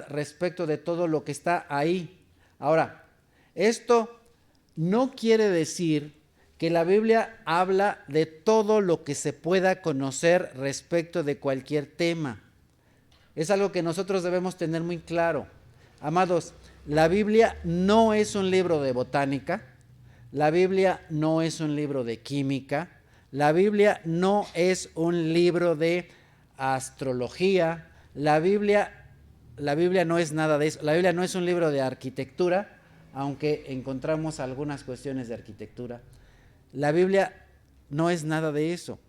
Speaker 1: respecto de todo lo que está ahí. Ahora, esto no quiere decir que la Biblia habla de todo lo que se pueda conocer respecto de cualquier tema. Es algo que nosotros debemos tener muy claro. Amados, la Biblia no es un libro de botánica, la Biblia no es un libro de química, la Biblia no es un libro de astrología, la Biblia no es nada de eso, la Biblia no es un libro de arquitectura, aunque encontramos algunas cuestiones de arquitectura. La Biblia no es nada de eso.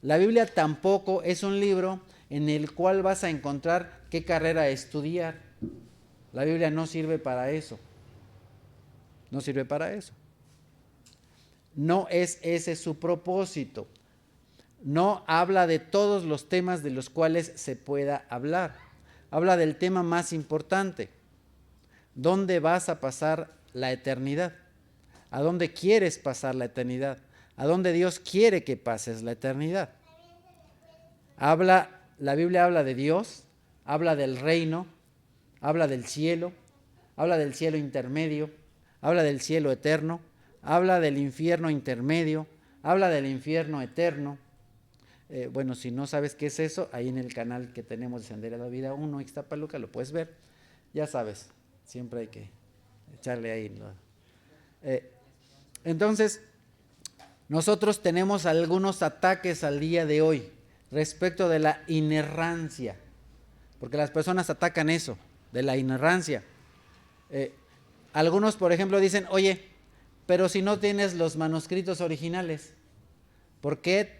Speaker 1: La Biblia tampoco es un libro en el cual vas a encontrar qué carrera estudiar. La Biblia no sirve para eso. No sirve para eso. No es ese su propósito. No habla de todos los temas de los cuales se pueda hablar. Habla del tema más importante. ¿Dónde vas a pasar la eternidad? ¿A dónde quieres pasar la eternidad? ¿A dónde Dios quiere que pases la eternidad? La Biblia habla de Dios, habla del reino, habla del cielo intermedio, habla del cielo eterno, habla del infierno intermedio, habla del infierno eterno. Bueno, si no sabes qué es eso, ahí en el canal que tenemos de Sendero a la Vida 1, Ixtapaluca, lo puedes ver. Ya sabes, siempre hay que echarle ahí. Entonces, nosotros tenemos algunos ataques al día de hoy respecto de la inerrancia, porque las personas atacan eso, de la inerrancia. Algunos, por ejemplo, dicen, oye, pero si no tienes los manuscritos originales, ¿por qué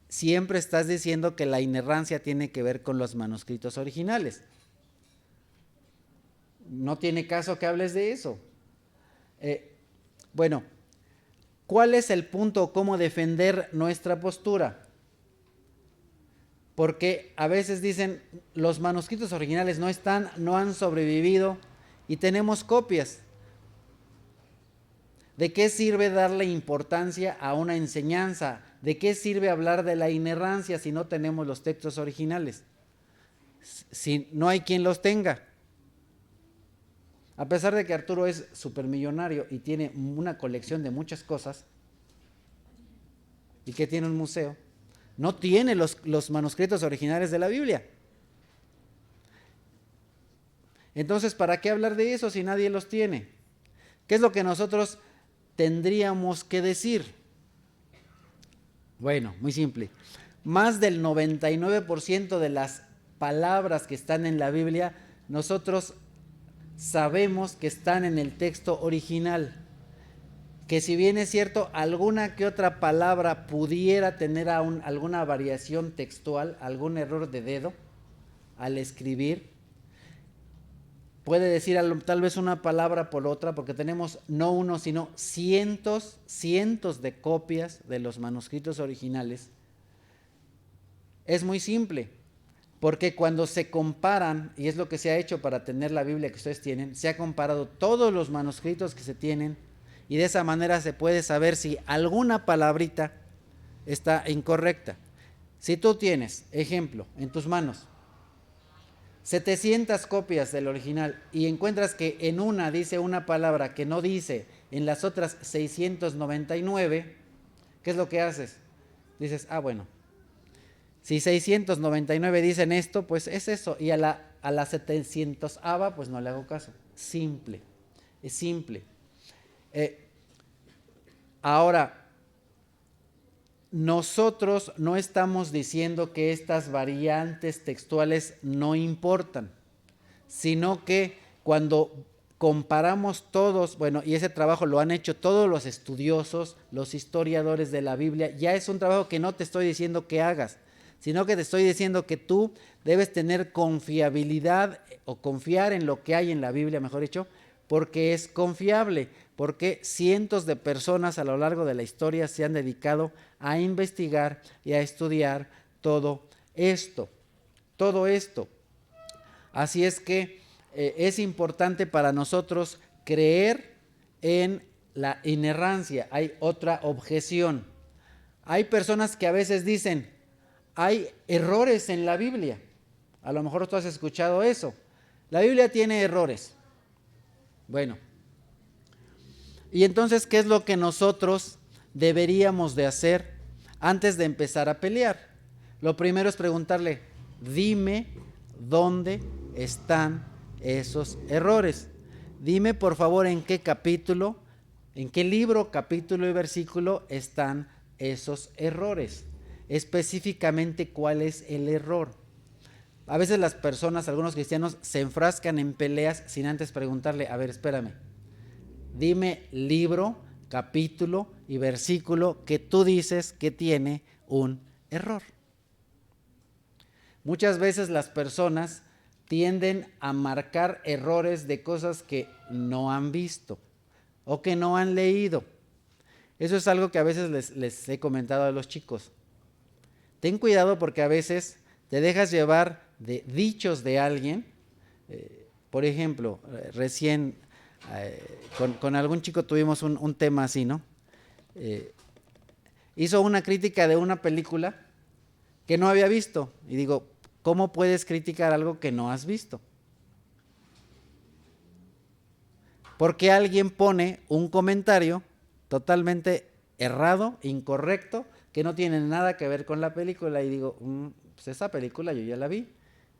Speaker 1: siempre estás diciendo que la inerrancia tiene que ver con los manuscritos originales? No tiene caso que hables de eso. Bueno, ¿cuál es el punto? ¿Cómo defender nuestra postura? Porque a veces dicen, los manuscritos originales no están, no han sobrevivido y tenemos copias. ¿De qué sirve darle importancia a una enseñanza? ¿De qué sirve hablar de la inerrancia si no tenemos los textos originales? Si no hay quien los tenga. A pesar de que Arturo es supermillonario y tiene una colección de muchas cosas, y que tiene un museo, no tiene los manuscritos originales de la Biblia. Entonces, ¿para qué hablar de eso si nadie los tiene? ¿Qué es lo que nosotros tendríamos que decir? Bueno, muy simple. Más del 99% de las palabras que están en la Biblia, nosotros sabemos que están en el texto original. Que si bien es cierto, alguna que otra palabra pudiera tener alguna variación textual, algún error de dedo al escribir, puede decir tal vez una palabra por otra, porque tenemos no uno, sino cientos de copias de los manuscritos originales. Es muy simple, porque cuando se comparan, y es lo que se ha hecho para tener la Biblia que ustedes tienen, se ha comparado todos los manuscritos que se tienen, y de esa manera se puede saber si alguna palabrita está incorrecta. Si tú tienes, ejemplo, en tus manos, 700 copias del original y encuentras que en una dice una palabra que no dice en las otras 699, ¿qué es lo que haces? Dices, bueno, si 699 dicen esto, pues es eso, y a la 700ava, pues no le hago caso. Simple, es simple. Ahora, nosotros no estamos diciendo que estas variantes textuales no importan, sino que cuando comparamos todos, bueno, y ese trabajo lo han hecho todos los estudiosos, los historiadores de la Biblia, ya es un trabajo que no te estoy diciendo que hagas, sino que te estoy diciendo que tú debes tener confiabilidad o confiar en lo que hay en la Biblia, mejor dicho, porque es confiable, porque cientos de personas a lo largo de la historia se han dedicado a investigar y a estudiar todo esto. Así es que es importante para nosotros creer en la inerrancia. Hay otra objeción. Hay personas que a veces dicen, hay errores en la Biblia. A lo mejor tú has escuchado eso. La Biblia tiene errores. Bueno, y entonces, ¿qué es lo que nosotros deberíamos de hacer antes de empezar a pelear? Lo primero es preguntarle, dime dónde están esos errores. Dime por favor en qué capítulo, en qué libro, capítulo y versículo están esos errores. Específicamente, ¿cuál es el error? A veces las personas, algunos cristianos, se enfrascan en peleas sin antes preguntarle, a ver, espérame, dime libro, capítulo y versículo que tú dices que tiene un error. Muchas veces las personas tienden a marcar errores de cosas que no han visto o que no han leído. Eso es algo que a veces les he comentado a los chicos. Ten cuidado porque a veces te dejas llevar de dichos de alguien. Por ejemplo, recién con algún chico tuvimos un tema así, ¿no? Hizo una crítica de una película que no había visto. Y digo, ¿cómo puedes criticar algo que no has visto? Porque alguien pone un comentario totalmente errado, incorrecto, que no tiene nada que ver con la película. Y digo, pues esa película yo ya la vi,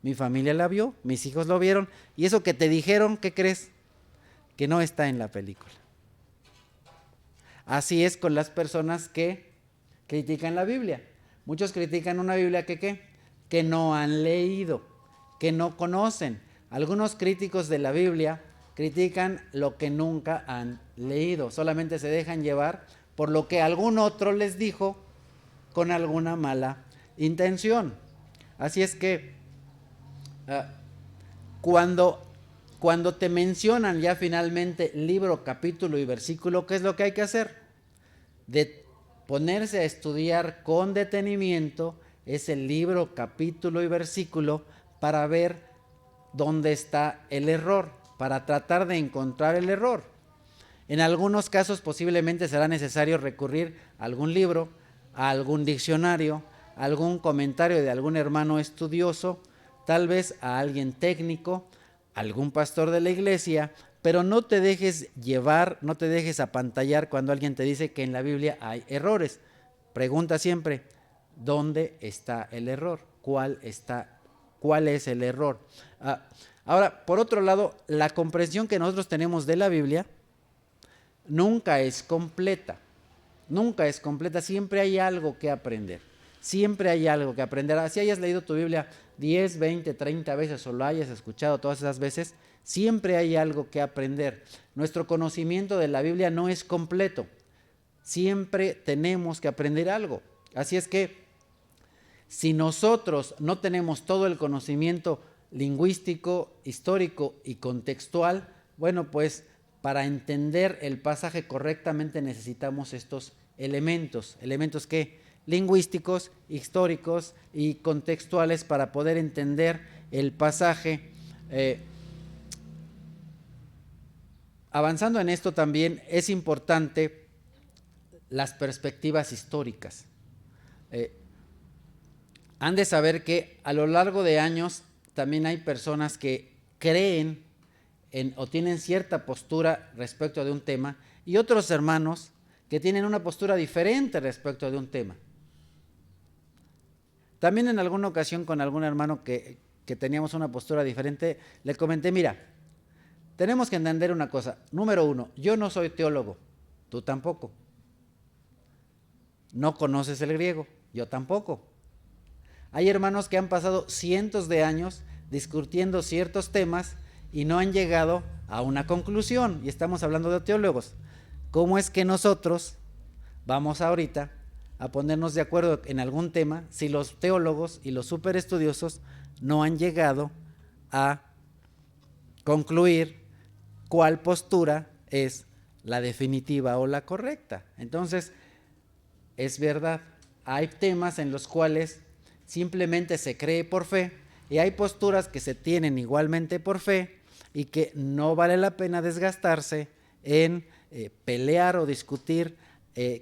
Speaker 1: mi familia la vio, mis hijos lo vieron, y eso que te dijeron, ¿qué crees? Que no está en la película. Así es con las personas que critican la Biblia. Muchos critican una Biblia que no han leído, que no conocen. Algunos críticos de la Biblia critican lo que nunca han leído, solamente se dejan llevar por lo que algún otro les dijo con alguna mala intención. Así es que cuando te mencionan ya finalmente libro, capítulo y versículo, ¿qué es lo que hay que hacer? De ponerse a estudiar con detenimiento ese libro, capítulo y versículo para ver dónde está el error, para tratar de encontrar el error. En algunos casos posiblemente será necesario recurrir a algún libro, a algún diccionario, a algún comentario de algún hermano estudioso, tal vez a alguien técnico, algún pastor de la iglesia, pero no te dejes llevar, no te dejes apantallar cuando alguien te dice que en la Biblia hay errores. Pregunta siempre, ¿dónde está el error? ¿Cuál es el error? Ahora, por otro lado, la comprensión que nosotros tenemos de la Biblia nunca es completa. Nunca es completa, siempre hay algo que aprender. Siempre hay algo que aprender. Así hayas leído tu Biblia 10, 20, 30 veces o lo hayas escuchado todas esas veces, siempre hay algo que aprender. Nuestro conocimiento de la Biblia no es completo. Siempre tenemos que aprender algo. Así es que si nosotros no tenemos todo el conocimiento lingüístico, histórico y contextual, bueno, pues para entender el pasaje correctamente necesitamos estos elementos. ¿Elementos qué? Lingüísticos, históricos y contextuales para poder entender el pasaje. Avanzando en esto también es importante las perspectivas históricas. Han de saber que a lo largo de años también hay personas que creen o tienen cierta postura respecto de un tema y otros hermanos que tienen una postura diferente respecto de un tema. También en alguna ocasión con algún hermano que teníamos una postura diferente, le comenté, mira, tenemos que entender una cosa. Número uno, yo no soy teólogo, tú tampoco. No conoces el griego, yo tampoco. Hay hermanos que han pasado cientos de años discutiendo ciertos temas y no han llegado a una conclusión, y estamos hablando de teólogos. ¿Cómo es que nosotros vamos ahorita a ponernos de acuerdo en algún tema si los teólogos y los superestudiosos no han llegado a concluir cuál postura es la definitiva o la correcta? Entonces, es verdad, hay temas en los cuales simplemente se cree por fe y hay posturas que se tienen igualmente por fe y que no vale la pena desgastarse en pelear o discutir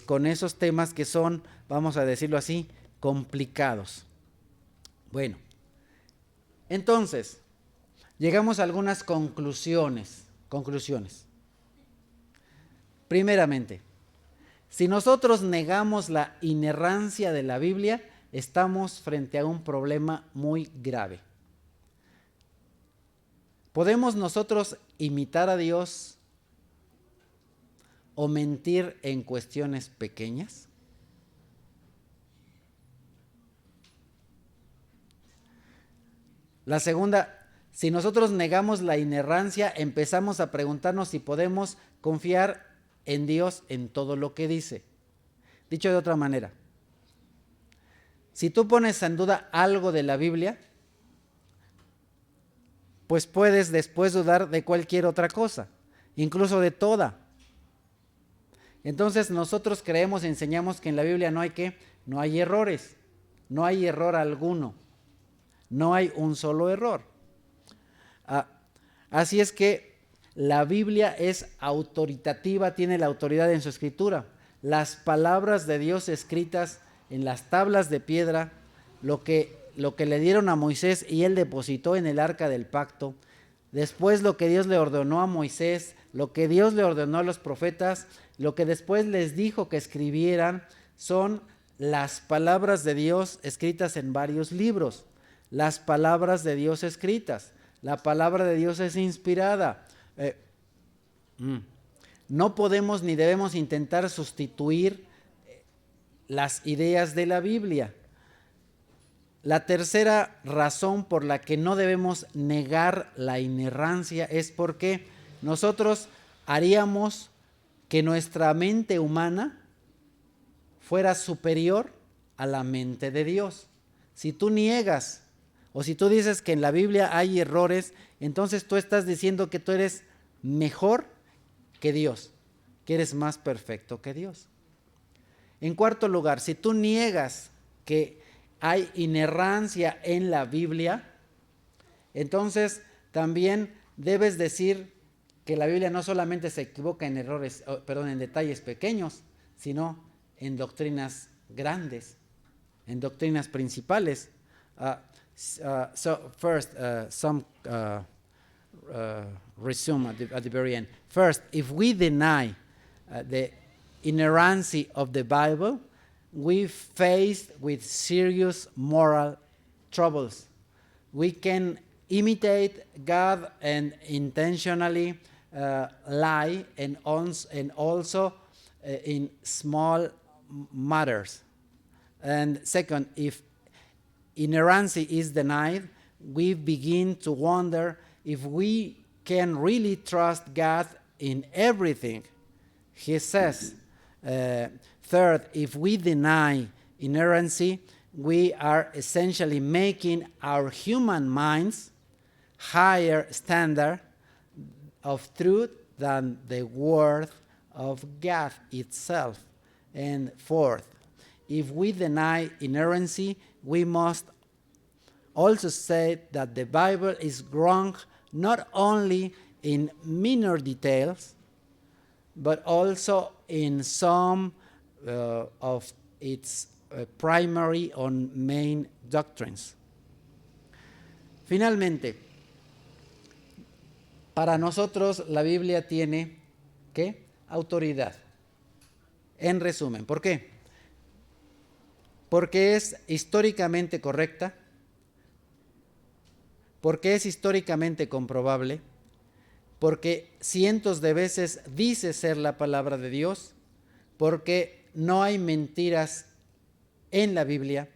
Speaker 1: con esos temas que son, vamos a decirlo así, complicados. Bueno, entonces, llegamos a algunas conclusiones. Primeramente, si nosotros negamos la inerrancia de la Biblia, estamos frente a un problema muy grave. ¿Podemos nosotros imitar a Dios o mentir en cuestiones pequeñas? La segunda, si nosotros negamos la inerrancia, empezamos a preguntarnos si podemos confiar en Dios en todo lo que dice. Dicho de otra manera, si tú pones en duda algo de la Biblia, pues puedes después dudar de cualquier otra cosa, incluso de toda. Entonces nosotros creemos y enseñamos que en la Biblia no hay errores, no hay error alguno, no hay un solo error. Así es que la Biblia es autoritativa, tiene la autoridad en su escritura. Las palabras de Dios escritas en las tablas de piedra, lo que le dieron a Moisés y él depositó en el arca del pacto, después lo que Dios le ordenó a Moisés, lo que Dios le ordenó a los profetas, lo que después les dijo que escribieran, son las palabras de Dios escritas en varios libros. Las palabras de Dios escritas. La palabra de Dios es inspirada. No podemos ni debemos intentar sustituir las ideas de la Biblia. La tercera razón por la que no debemos negar la inerrancia es porque nosotros haríamos que nuestra mente humana fuera superior a la mente de Dios. Si tú niegas o si tú dices que en la Biblia hay errores, entonces tú estás diciendo que tú eres mejor que Dios, que eres más perfecto que Dios. En cuarto lugar, si tú niegas que hay inerrancia en la Biblia, entonces también debes decir que la Biblia no solamente se equivoca en en detalles pequeños, sino en doctrinas grandes, en doctrinas principales. resume at the very end. First, if we deny the inerrancy of the Bible, we faced with serious moral troubles. We can imitate God and intentionally lie, and also in small matters. And second, if inerrancy is denied, we begin to wonder if we can really trust God in everything He says. Third, if we deny inerrancy, we are essentially making our human minds higher standard of truth than the word of God itself. And fourth, if we deny inerrancy, we must also say that the Bible is wrong not only in minor details, but also in some of its primary or main doctrines. Finalmente, para nosotros la Biblia tiene, ¿qué? Autoridad. En resumen, ¿por qué? Porque es históricamente correcta, porque es históricamente comprobable, porque cientos de veces dice ser la palabra de Dios, porque no hay mentiras en la Biblia,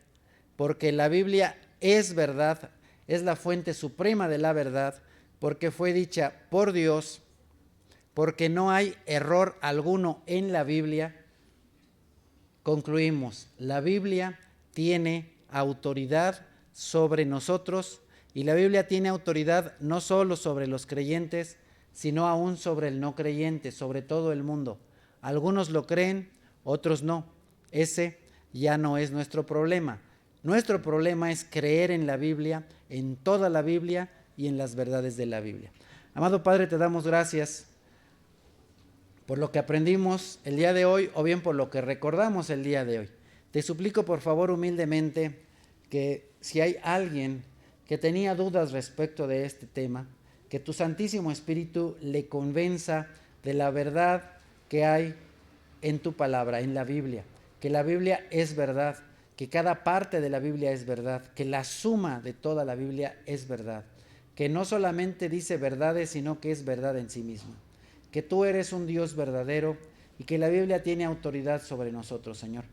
Speaker 1: porque la Biblia es verdad, es la fuente suprema de la verdad, porque fue dicha por Dios, porque no hay error alguno en la Biblia. Concluimos, la Biblia tiene autoridad sobre nosotros, y la Biblia tiene autoridad no solo sobre los creyentes, sino aún sobre el no creyente, sobre todo el mundo. Algunos lo creen, otros no. Ese ya no es nuestro problema. Nuestro problema es creer en la Biblia, en toda la Biblia y en las verdades de la Biblia. Amado Padre, te damos gracias por lo que aprendimos el día de hoy, o bien por lo que recordamos el día de hoy. Te suplico por favor humildemente que si hay alguien que tenía dudas respecto de este tema, que tu Santísimo Espíritu le convenza de la verdad que hay en tu palabra, en la Biblia, que la Biblia es verdad, que cada parte de la Biblia es verdad, que la suma de toda la Biblia es verdad, que no solamente dice verdades, sino que es verdad en sí misma, que tú eres un Dios verdadero y que la Biblia tiene autoridad sobre nosotros, Señor.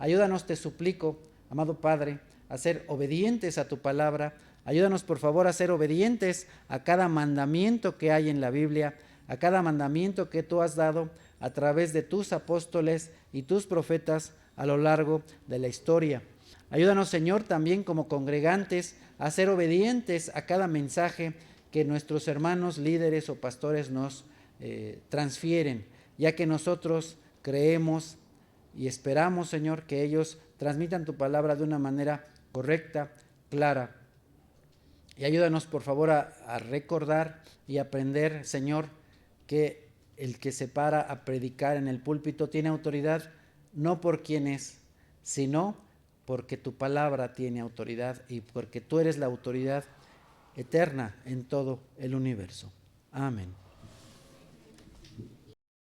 Speaker 1: Ayúdanos, te suplico, amado Padre, a ser obedientes a tu palabra. Ayúdanos, por favor, a ser obedientes a cada mandamiento que hay en la Biblia, a cada mandamiento que tú has dado a través de tus apóstoles y tus profetas a lo largo de la historia. Ayúdanos, Señor, también como congregantes a ser obedientes a cada mensaje que nuestros hermanos líderes o pastores nos transfieren, ya que nosotros creemos y esperamos, Señor, que ellos transmitan tu palabra de una manera correcta, clara. Y ayúdanos, por favor, a recordar y aprender, Señor, que el que se para a predicar en el púlpito tiene autoridad no por quien es, sino porque tu palabra tiene autoridad y porque tú eres la autoridad eterna en todo el universo. Amén.